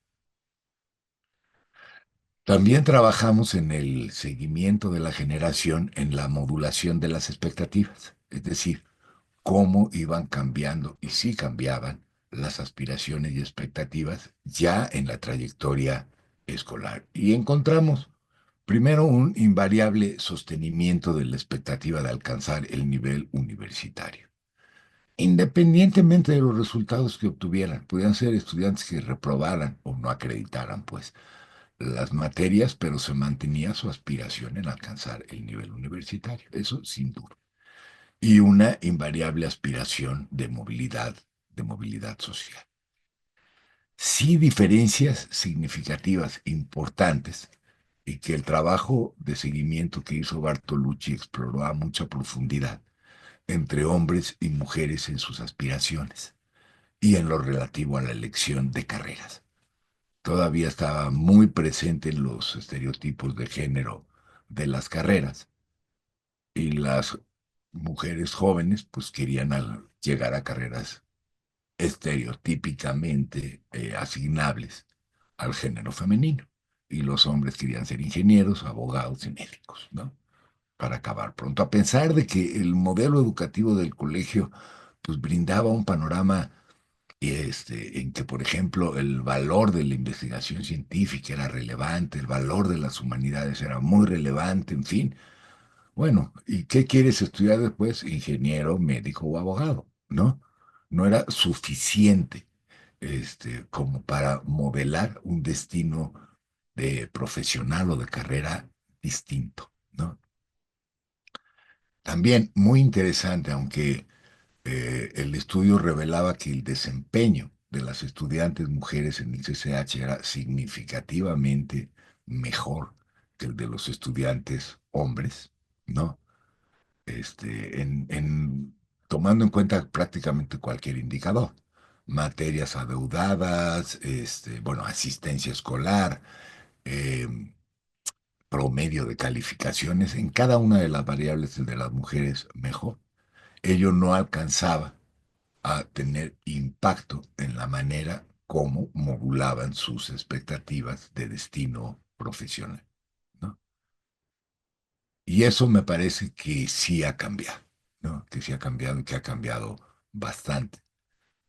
También trabajamos en el seguimiento de la generación en la modulación de las expectativas, es decir, cómo iban cambiando y sí cambiaban las aspiraciones y expectativas ya en la trayectoria escolar. Y encontramos primero un invariable sostenimiento de la expectativa de alcanzar el nivel universitario, independientemente de los resultados que obtuvieran. Podían ser estudiantes que reprobaran o no acreditaran, pues, las materias, pero se mantenía su aspiración en alcanzar el nivel universitario. Eso sin duda. Y una invariable aspiración de movilidad social. Sí, diferencias significativas, importantes, y que el trabajo de seguimiento que hizo Bartolucci exploró a mucha profundidad entre hombres y mujeres en sus aspiraciones y en lo relativo a la elección de carreras. Todavía estaba muy presente en los estereotipos de género de las carreras y las mujeres jóvenes pues querían llegar a carreras estereotípicamente asignables al género femenino. Y los hombres querían ser ingenieros, abogados y médicos, ¿no? Para acabar pronto. A pesar de que el modelo educativo del colegio pues brindaba un panorama en que, por ejemplo, el valor de la investigación científica era relevante, el valor de las humanidades era muy relevante, en fin. Bueno, ¿y qué quieres estudiar después? Ingeniero, médico o abogado, ¿no? No era suficiente como para modelar un destino de profesional o de carrera distinto, ¿no? También muy interesante, aunque el estudio revelaba que el desempeño de las estudiantes mujeres en el CCH era significativamente mejor que el de los estudiantes hombres, ¿no? Tomando en cuenta prácticamente cualquier indicador, materias adeudadas, bueno, asistencia escolar, eh, promedio de calificaciones, en cada una de las variables el de las mujeres mejor. Ello no alcanzaba a tener impacto en la manera como modulaban sus expectativas de destino profesional, ¿no? Y eso me parece que sí ha cambiado, ¿no? Que sí ha cambiado y que ha cambiado bastante,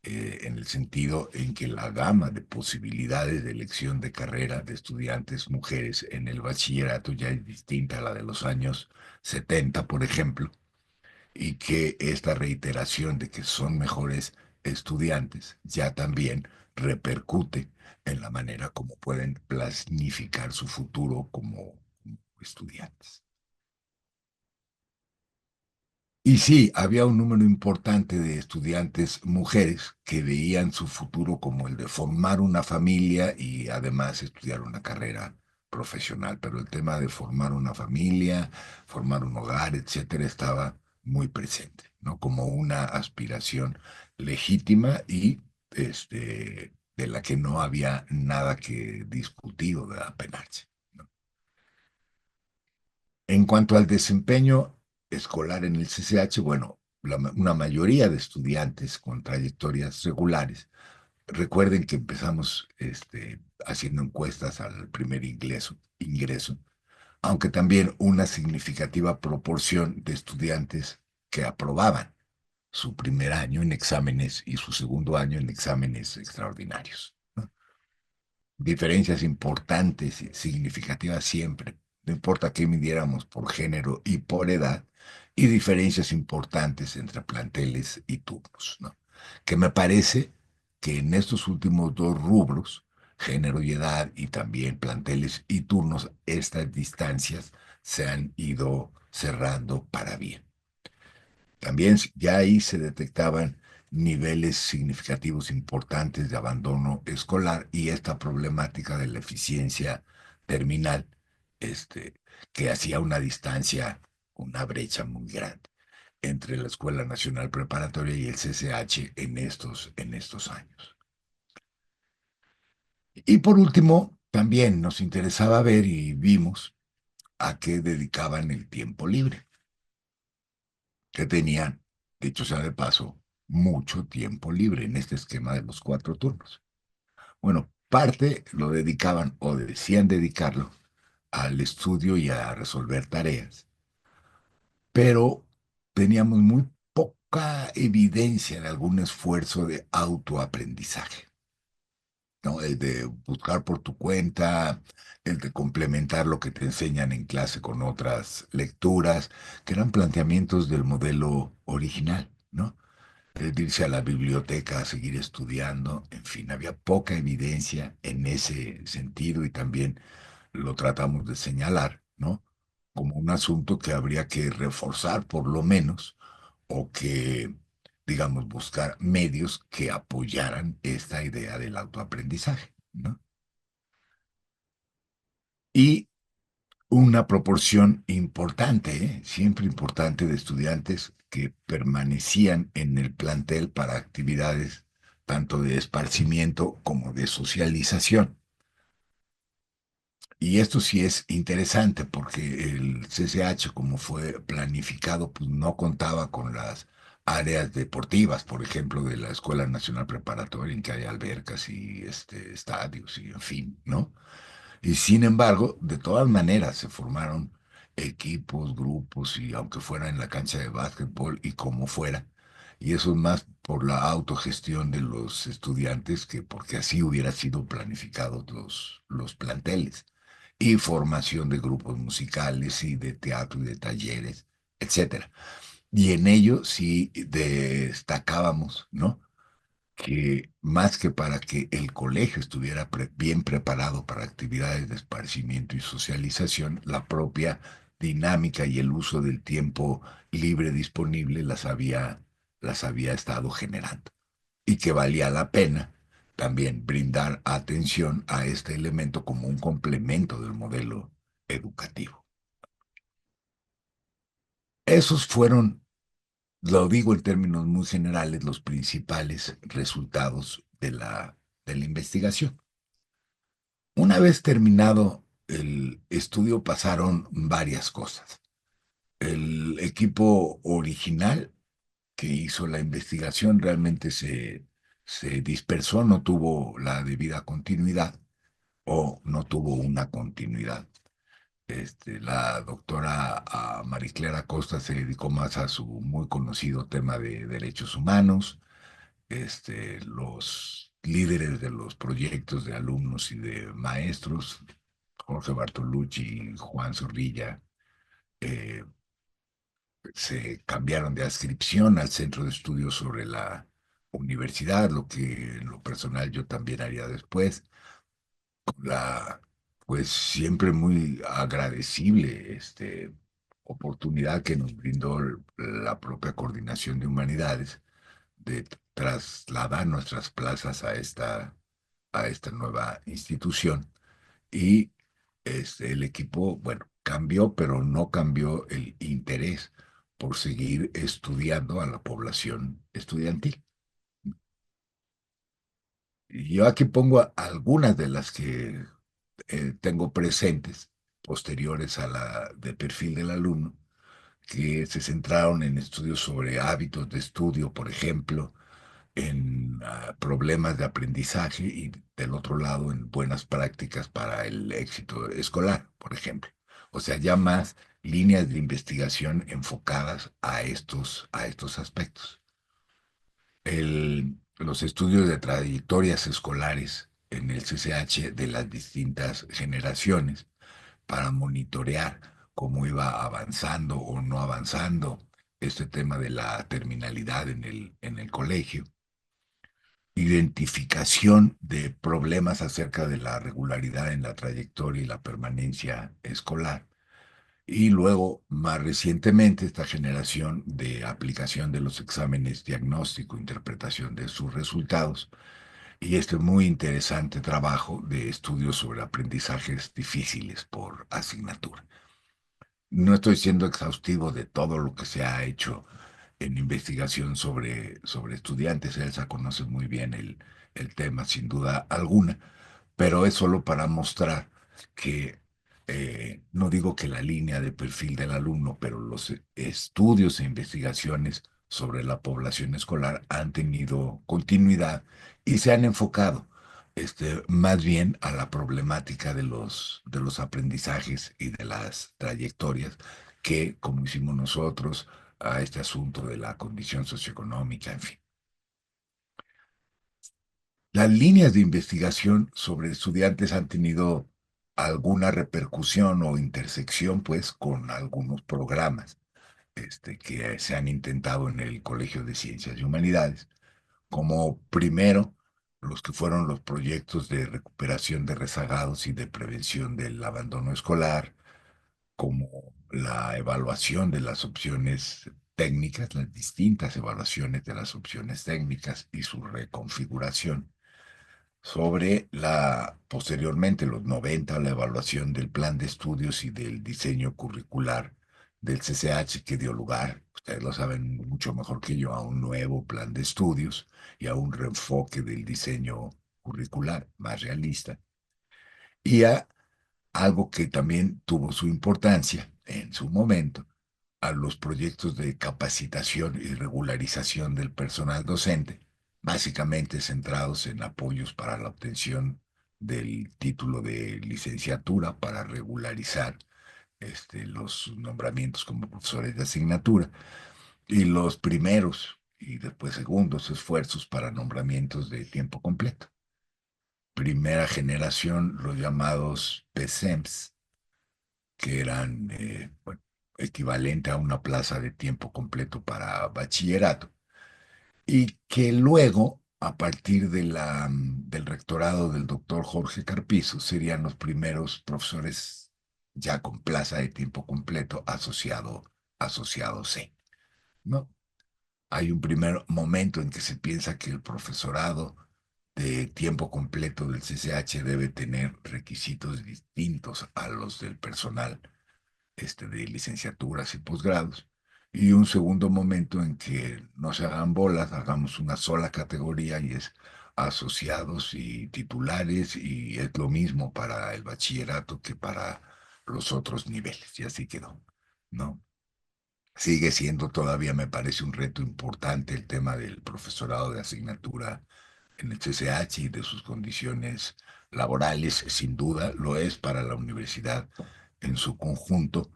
en el sentido en que la gama de posibilidades de elección de carrera de estudiantes mujeres en el bachillerato ya es distinta a la de los años 70, por ejemplo, y que esta reiteración de que son mejores estudiantes ya también repercute en la manera como pueden planificar su futuro como estudiantes. Y sí, había un número importante de estudiantes mujeres que veían su futuro como el de formar una familia y además estudiar una carrera profesional, pero el tema de formar una familia, formar un hogar, etcétera, estaba muy presente, ¿no? Como una aspiración legítima y de la que no había nada que discutir o de apenarse, ¿no? En cuanto al desempeño escolar en el CCH, bueno, una mayoría de estudiantes con trayectorias regulares. Recuerden que empezamos haciendo encuestas al primer ingreso, aunque también una significativa proporción de estudiantes que aprobaban su primer año en exámenes y su segundo año en exámenes extraordinarios, ¿no? Diferencias importantes y significativas siempre, no importa qué midiéramos por género y por edad, y diferencias importantes entre planteles y turnos, ¿no? Que me parece que en estos últimos dos rubros, género y edad, y también planteles y turnos, estas distancias se han ido cerrando para bien. También ya ahí se detectaban niveles significativos importantes de abandono escolar y esta problemática de la eficiencia terminal, este, que hacía una distancia, una brecha muy grande entre la Escuela Nacional Preparatoria y el CCH en estos años. Y por último, también nos interesaba ver y vimos a qué dedicaban el tiempo libre, que tenían, dicho sea de paso, mucho tiempo libre en este esquema de los 4 turnos. Bueno, parte lo dedicaban o decían dedicarlo al estudio y a resolver tareas, pero teníamos muy poca evidencia de algún esfuerzo de autoaprendizaje. ¿no? El de buscar por tu cuenta, el de complementar lo que te enseñan en clase con otras lecturas, que eran planteamientos del modelo original, ¿no? De irse a la biblioteca a seguir estudiando, en fin, había poca evidencia en ese sentido y también lo tratamos de señalar, ¿no? Como un asunto que habría que reforzar por lo menos o que, digamos, buscar medios que apoyaran esta idea del autoaprendizaje, ¿no? Y una proporción importante, siempre importante, de estudiantes que permanecían en el plantel para actividades tanto de esparcimiento como de socialización. Y esto sí es interesante porque el CCH, como fue planificado, pues no contaba con las áreas deportivas, por ejemplo, de la Escuela Nacional Preparatoria, en que hay albercas y estadios y en fin, ¿no? Y sin embargo, de todas maneras se formaron equipos, grupos, y aunque fuera en la cancha de básquetbol y como fuera, y eso es más por la autogestión de los estudiantes que porque así hubiera sido planificados los planteles, y formación de grupos musicales y de teatro y de talleres, etcétera. Y en ello sí destacábamos, ¿no? Que más que para que el colegio estuviera bien preparado para actividades de esparcimiento y socialización, la propia dinámica y el uso del tiempo libre disponible las había estado generando. Y que valía la pena también brindar atención a este elemento como un complemento del modelo educativo. Esos fueron, lo digo en términos muy generales, los principales resultados de la investigación. Una vez terminado el estudio pasaron varias cosas. El equipo original que hizo la investigación realmente se dispersó, no tuvo la debida continuidad o no tuvo una continuidad. La doctora Mariclera Costa se dedicó más a su muy conocido tema de derechos humanos. Los líderes de los proyectos de alumnos y de maestros, Jorge Bartolucci, Juan Zorrilla, eh, se cambiaron de adscripción al Centro de Estudios sobre la Universidad, lo que en lo personal yo también haría después. La, pues siempre muy agradecible oportunidad que nos brindó la propia Coordinación de Humanidades de trasladar nuestras plazas a esta nueva institución. Y el equipo, bueno, cambió, pero no cambió el interés por seguir estudiando a la población estudiantil. Y yo aquí pongo algunas de las que tengo presentes, posteriores a la de perfil del alumno, que se centraron en estudios sobre hábitos de estudio, por ejemplo, en problemas de aprendizaje y del otro lado en buenas prácticas para el éxito escolar, por ejemplo. O sea, ya más líneas de investigación enfocadas a estos aspectos. Los estudios de trayectorias escolares en el CCH de las distintas generaciones para monitorear cómo iba avanzando o no avanzando este tema de la terminalidad en el colegio, identificación de problemas acerca de la regularidad en la trayectoria y la permanencia escolar. Y luego, más recientemente, esta generación de aplicación de los exámenes diagnóstico, interpretación de sus resultados y este muy interesante trabajo de estudios sobre aprendizajes difíciles por asignatura. No estoy siendo exhaustivo de todo lo que se ha hecho en investigación sobre estudiantes. Elsa conoce muy bien el tema, sin duda alguna, pero es solo para mostrar que no digo que la línea de perfil del alumno, pero los estudios e investigaciones sobre la población escolar han tenido continuidad y se han enfocado más bien a la problemática de los aprendizajes y de las trayectorias que, como hicimos nosotros, a este asunto de la condición socioeconómica, en fin. Las líneas de investigación sobre estudiantes han tenido alguna repercusión o intersección, pues, con algunos programas que se han intentado en el Colegio de Ciencias y Humanidades, como primero los que fueron los proyectos de recuperación de rezagados y de prevención del abandono escolar, como la evaluación de las opciones técnicas, las distintas evaluaciones de las opciones técnicas y su reconfiguración sobre posteriormente, los 90 la evaluación del plan de estudios y del diseño curricular del CCH que dio lugar, ustedes lo saben mucho mejor que yo, a un nuevo plan de estudios y a un reenfoque del diseño curricular más realista y a algo que también tuvo su importancia en su momento, a los proyectos de capacitación y regularización del personal docente, básicamente centrados en apoyos para la obtención del título de licenciatura para regularizar los nombramientos como profesores de asignatura y los primeros y después segundos esfuerzos para nombramientos de tiempo completo. Primera generación, los llamados PSEMS, que eran bueno, equivalente a una plaza de tiempo completo para bachillerato, y que luego, a partir del rectorado del doctor Jorge Carpizo, serían los primeros profesores ya con plaza de tiempo completo asociado C, ¿no? Hay un primer momento en que se piensa que el profesorado de tiempo completo del CCH debe tener requisitos distintos a los del personal de licenciaturas y posgrados. Y un segundo momento en que no se hagan bolas, hagamos una sola categoría y es asociados y titulares y es lo mismo para el bachillerato que para los otros niveles. Y así quedó, ¿no? Sigue siendo todavía, me parece, un reto importante el tema del profesorado de asignatura en el CCH y de sus condiciones laborales, sin duda lo es para la universidad en su conjunto.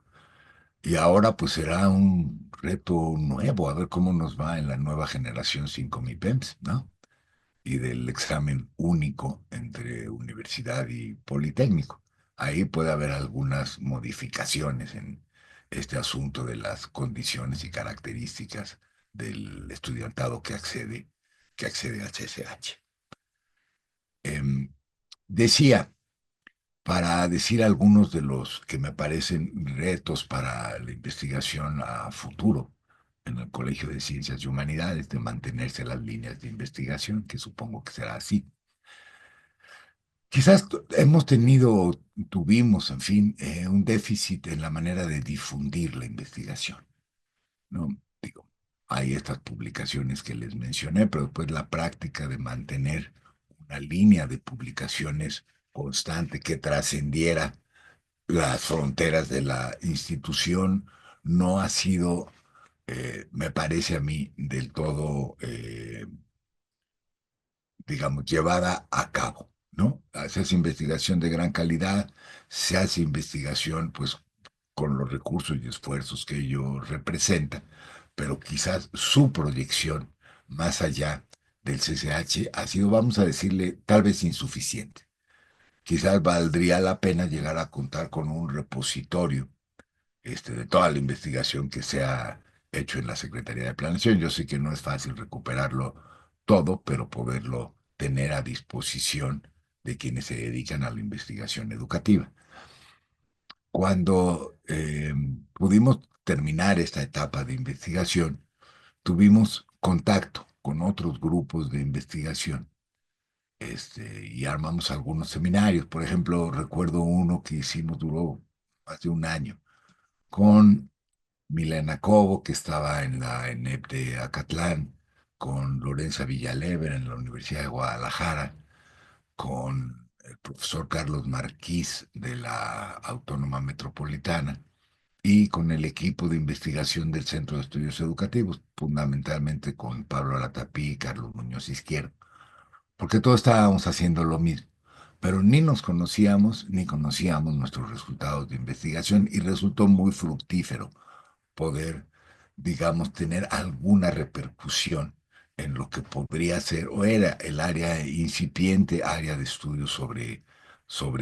Y ahora pues será un reto nuevo, a ver cómo nos va en la nueva generación 5 MIPEMS, ¿no? Y del examen único entre universidad y politécnico. Ahí puede haber algunas modificaciones en este asunto de las condiciones y características del estudiantado que accede al CCH. Em, decía, para decir algunos de los que me parecen retos para la investigación a futuro en el Colegio de Ciencias y Humanidades, de mantenerse las líneas de investigación, que supongo que será así. Quizás tuvimos, en fin, un déficit en la manera de difundir la investigación, ¿no? Digo, hay estas publicaciones que les mencioné, pero después la práctica de mantener una línea de publicaciones constante que trascendiera las fronteras de la institución no ha sido, me parece a mí, del todo, digamos, llevada a cabo, ¿no? Se hace investigación de gran calidad, se hace investigación, pues, con los recursos y esfuerzos que ello representa, pero quizás su proyección más allá del CCH ha sido, vamos a decirle, tal vez insuficiente. Quizás valdría la pena llegar a contar con un repositorio de toda la investigación que se ha hecho en la Secretaría de Planeación. Yo sé que no es fácil recuperarlo todo, pero poderlo tener a disposición de quienes se dedican a la investigación educativa. Cuando pudimos terminar esta etapa de investigación, tuvimos contacto con otros grupos de investigación y armamos algunos seminarios. Por ejemplo, recuerdo uno que hicimos, duró más de un año, con Milena Cobo, que estaba en la ENEP de Acatlán, con Lorenza Villalever en la Universidad de Guadalajara, con el profesor Carlos Marquís de la Autónoma Metropolitana y con el equipo de investigación del Centro de Estudios Educativos, fundamentalmente con Pablo Alatapí y Carlos Muñoz Izquierdo, porque todos estábamos haciendo lo mismo, pero ni nos conocíamos ni conocíamos nuestros resultados de investigación y resultó muy fructífero poder, digamos, tener alguna repercusión en lo que podría ser o era el área incipiente, área de estudio sobre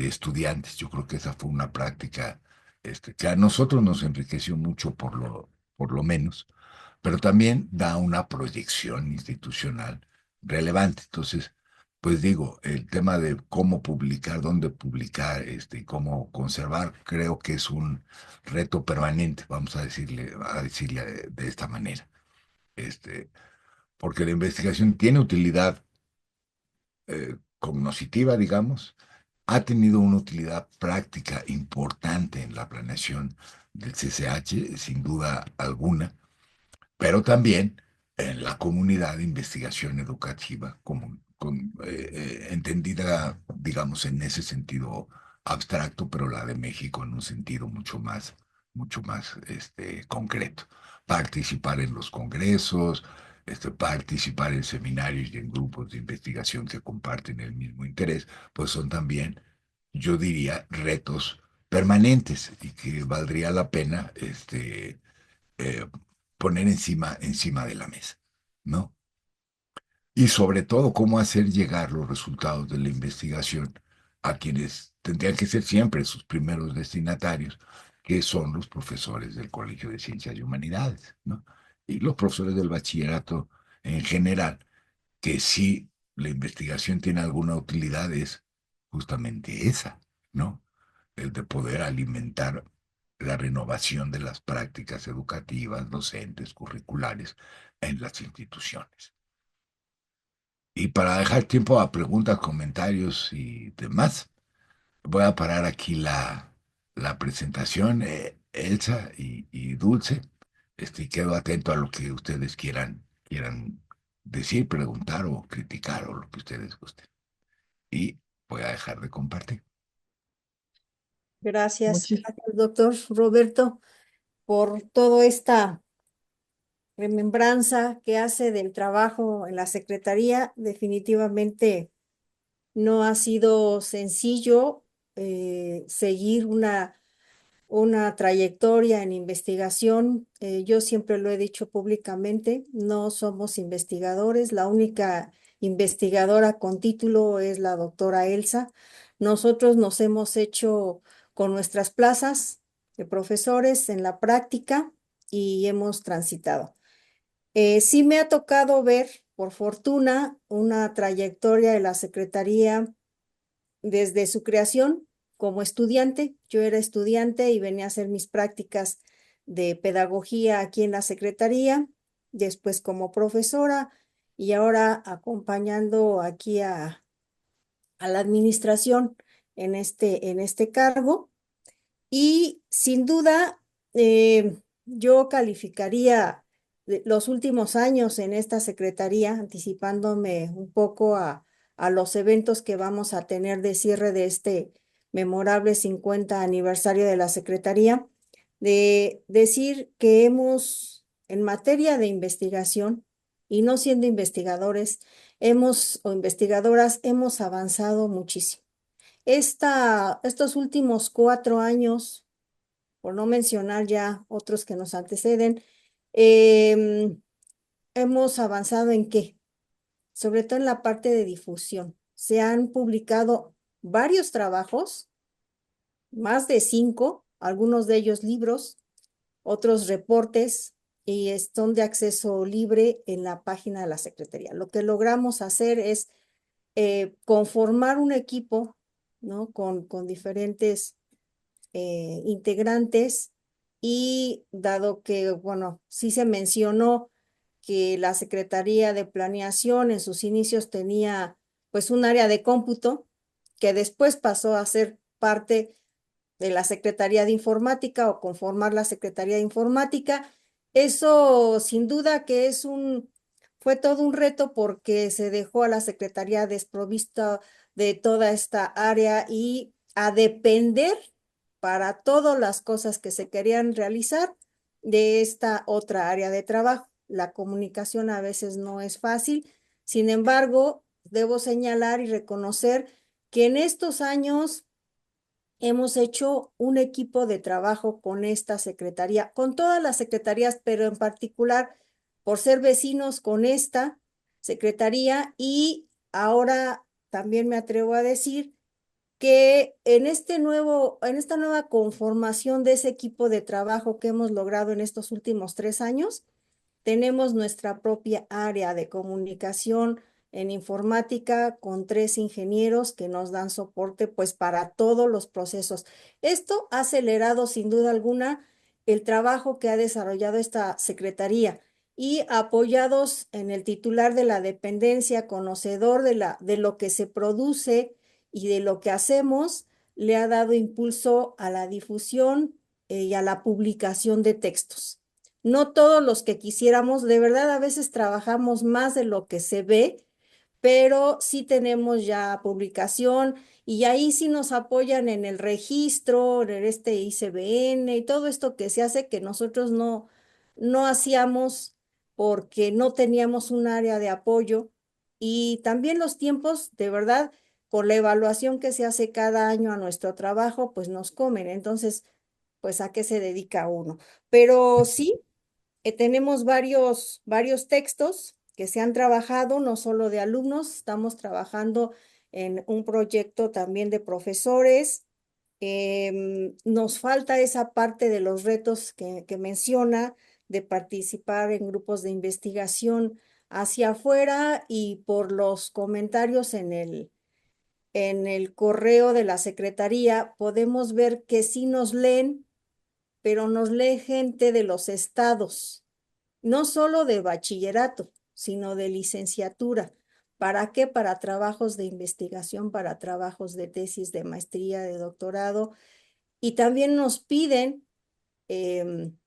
estudiantes. Yo creo que esa fue una práctica que a nosotros nos enriqueció mucho por lo menos, pero también da una proyección institucional relevante. Entonces, pues digo, el tema de cómo publicar, dónde publicar, y cómo conservar, creo que es un reto permanente, vamos a decirle de esta manera. Este, Porque la investigación tiene utilidad cognoscitiva, digamos, ha tenido una utilidad práctica importante en la planeación del CCH, sin duda alguna, pero también en la comunidad de investigación educativa, entendida, digamos, en ese sentido abstracto, pero la de México en un sentido mucho más concreto. Participar en los congresos, participar en seminarios y en grupos de investigación que comparten el mismo interés, pues son también, yo diría, retos permanentes y que valdría la pena eh, poner encima de la mesa, ¿no? Y sobre todo, cómo hacer llegar los resultados de la investigación a quienes tendrían que ser siempre sus primeros destinatarios, que son los profesores del Colegio de Ciencias y Humanidades, ¿no? Y los profesores del bachillerato en general, que si la investigación tiene alguna utilidad es justamente esa, ¿no? El de poder alimentar la renovación de las prácticas educativas, docentes, curriculares en las instituciones. Y para dejar tiempo a preguntas, comentarios y demás, voy a parar aquí la presentación, Elsa y Dulce. Y quedo atento a lo que ustedes quieran decir, preguntar o criticar o lo que ustedes gusten. Y voy a dejar de compartir. Gracias, Muchis- gracias, doctor Roberto, por toda esta remembranza que hace del trabajo en la Secretaría. Definitivamente no ha sido sencillo seguir una trayectoria en investigación. Yo siempre lo he dicho públicamente, no somos investigadores, la única investigadora con título es la doctora Elsa. Nosotros nos hemos hecho con nuestras plazas de profesores en la práctica y hemos transitado. Sí me ha tocado ver, por fortuna, una trayectoria de la Secretaría desde su creación como estudiante. Yo era estudiante y venía a hacer mis prácticas de pedagogía aquí en la Secretaría, después como profesora y ahora acompañando aquí a la administración en este cargo. Y sin duda, yo calificaría los últimos años en esta secretaría, anticipándome un poco a los eventos que vamos a tener de cierre de este memorable 50 aniversario de la secretaría, de decir que hemos, en materia de investigación, y no siendo investigadores, o investigadoras, hemos avanzado muchísimo. Estos últimos 4 años, por no mencionar ya otros que nos anteceden, em, hemos avanzado en qué, sobre todo en la parte de difusión. Se han publicado varios trabajos, más de 5, algunos de ellos libros, otros reportes, y son de acceso libre en la página de la Secretaría. Lo que logramos hacer es conformar un equipo, ¿no? Con diferentes integrantes, y dado que, bueno, sí se mencionó que la Secretaría de Planeación en sus inicios tenía pues un área de cómputo que después pasó a ser parte de la Secretaría de Informática o conformar la Secretaría de Informática. Eso sin duda que fue todo un reto porque se dejó a la Secretaría desprovista de toda esta área y a depender para todas las cosas que se querían realizar de esta otra área de trabajo. La comunicación a veces no es fácil. Sin embargo, debo señalar y reconocer que en estos años hemos hecho un equipo de trabajo con esta secretaría, con todas las secretarías, pero en particular por ser vecinos con esta, secretaría y ahora también me atrevo a decir que en esta nueva conformación de ese equipo de trabajo que hemos logrado en estos últimos 3 años, tenemos nuestra propia área de comunicación en informática con 3 ingenieros que nos dan soporte pues para todos los procesos. Esto ha acelerado sin duda alguna el trabajo que ha desarrollado esta secretaría y apoyados en el titular de la dependencia, conocedor de lo que se produce y de lo que hacemos, le ha dado impulso a la difusión y a la publicación de textos. No todos los que quisiéramos, de verdad a veces trabajamos más de lo que se ve, pero sí tenemos ya publicación y ahí sí nos apoyan en el registro, en este ICBN y todo esto que se hace que nosotros no hacíamos porque no teníamos un área de apoyo y también los tiempos, de verdad, por la evaluación que se hace cada año a nuestro trabajo, pues nos comen. Entonces, pues a qué se dedica uno. Pero sí, tenemos varios textos que se han trabajado, no solo de alumnos, estamos trabajando en un proyecto también de profesores. Nos falta esa parte de los retos que menciona, de participar en grupos de investigación hacia afuera y por los comentarios en el correo de la secretaría, podemos ver que sí nos leen, pero nos lee gente de los estados no solo de bachillerato, sino de licenciatura. ¿Para qué? Para trabajos de investigación, para trabajos de tesis, de maestría, de doctorado. Y también nos piden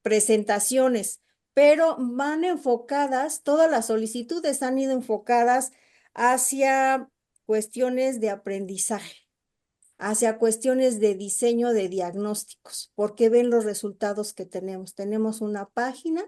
presentaciones, pero van enfocadas, todas las solicitudes han ido enfocadas hacia cuestiones de aprendizaje, hacia cuestiones de diseño de diagnósticos, porque ven los resultados que tenemos. Tenemos una página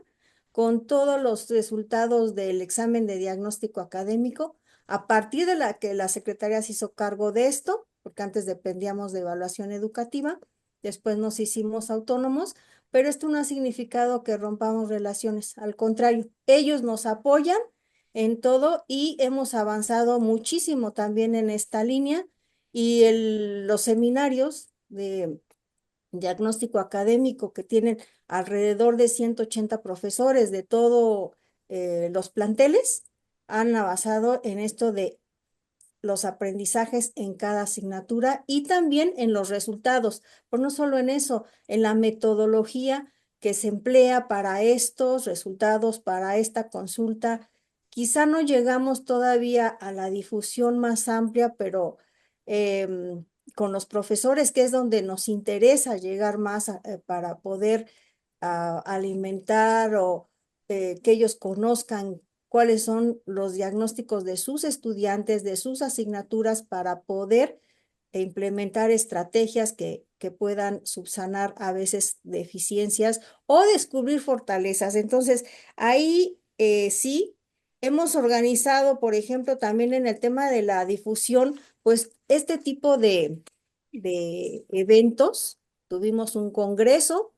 con todos los resultados del examen de diagnóstico académico, a partir de la que la Secretaría se hizo cargo de esto, porque antes dependíamos de evaluación educativa, después nos hicimos autónomos, pero esto no ha significado que rompamos relaciones, al contrario, ellos nos apoyan en todo y hemos avanzado muchísimo también en esta línea y los seminarios de diagnóstico académico que tienen alrededor de 180 profesores de todos los planteles han avanzado en esto de los aprendizajes en cada asignatura y también en los resultados, pero no solo en eso, en la metodología que se emplea para estos resultados, para esta consulta. Quizá no llegamos todavía a la difusión más amplia, pero con los profesores, que es donde nos interesa llegar más para poder alimentar o que ellos conozcan cuáles son los diagnósticos de sus estudiantes, de sus asignaturas para poder implementar estrategias que puedan subsanar a veces deficiencias o descubrir fortalezas. Entonces, ahí sí, hemos organizado, por ejemplo, también en el tema de la difusión, pues este tipo de eventos. Tuvimos un congreso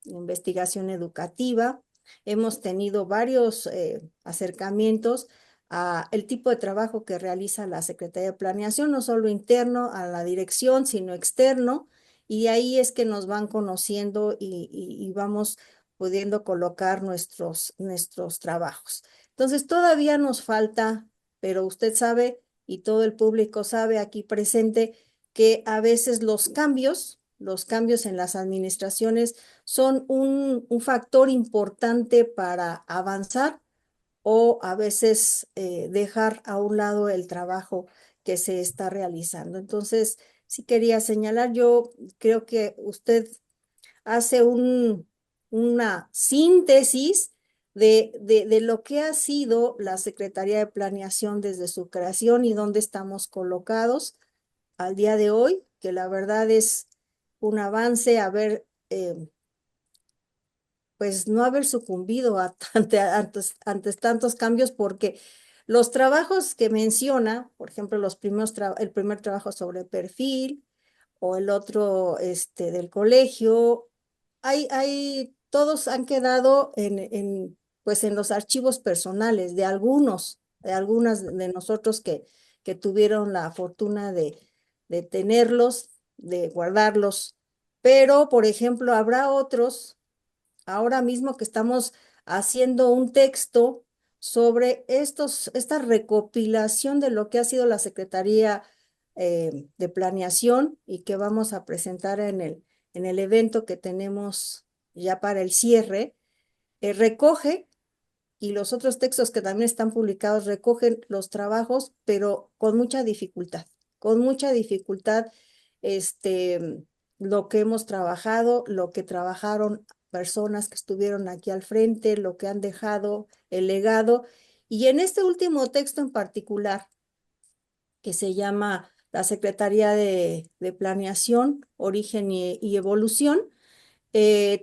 investigación educativa. Hemos tenido varios acercamientos a el tipo de trabajo que realiza la Secretaría de Planeación, no solo interno a la dirección, sino externo, y ahí es que nos van conociendo y vamos pudiendo colocar nuestros trabajos. Entonces, todavía nos falta, pero usted sabe y todo el público sabe aquí presente que a veces los cambios en las administraciones son un factor importante para avanzar o a veces dejar a un lado el trabajo que se está realizando. Entonces, sí quería señalar, yo creo que usted hace una síntesis de lo que ha sido la Secretaría de Planeación desde su creación y dónde estamos colocados al día de hoy, que la verdad es un avance haber pues no haber sucumbido ante tantos cambios, porque los trabajos que menciona, por ejemplo, el primer trabajo sobre perfil o el otro del colegio, todos han quedado pues en los archivos personales de algunos, de algunas de nosotros que tuvieron la fortuna de tenerlos, de guardarlos. Pero, por ejemplo, habrá otros, ahora mismo que estamos haciendo un texto sobre esta recopilación de lo que ha sido la Secretaría de Planeación y que vamos a presentar en el evento que tenemos ya para el cierre. Recoge, y los otros textos que también están publicados recogen los trabajos, pero con mucha dificultad, este, lo que hemos trabajado, lo que trabajaron personas que estuvieron aquí al frente, lo que han dejado, el legado. Y en este último texto en particular, que se llama la Secretaría de Planeación, Origen y Evolución,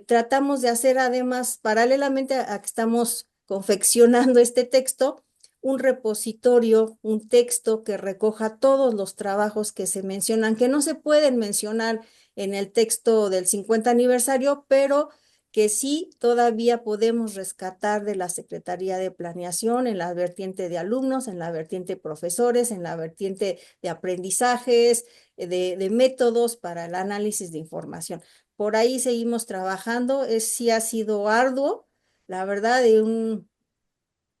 tratamos de hacer además, paralelamente a que estamos confeccionando este texto, un repositorio, un texto que recoja todos los trabajos que se mencionan, que no se pueden mencionar en el texto del 50 aniversario, pero que sí todavía podemos rescatar de la Secretaría de Planeación en la vertiente de alumnos, en la vertiente de profesores, en la vertiente de aprendizajes, de métodos para el análisis de información. Por ahí seguimos trabajando, sí ha sido arduo, la verdad,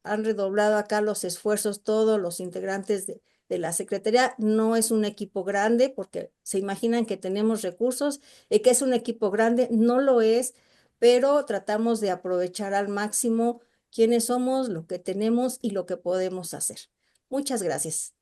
han redoblado acá los esfuerzos todos los integrantes de la Secretaría. No es un equipo grande porque se imaginan que tenemos recursos y que es un equipo grande, no lo es, pero tratamos de aprovechar al máximo quiénes somos, lo que tenemos y lo que podemos hacer. Muchas gracias.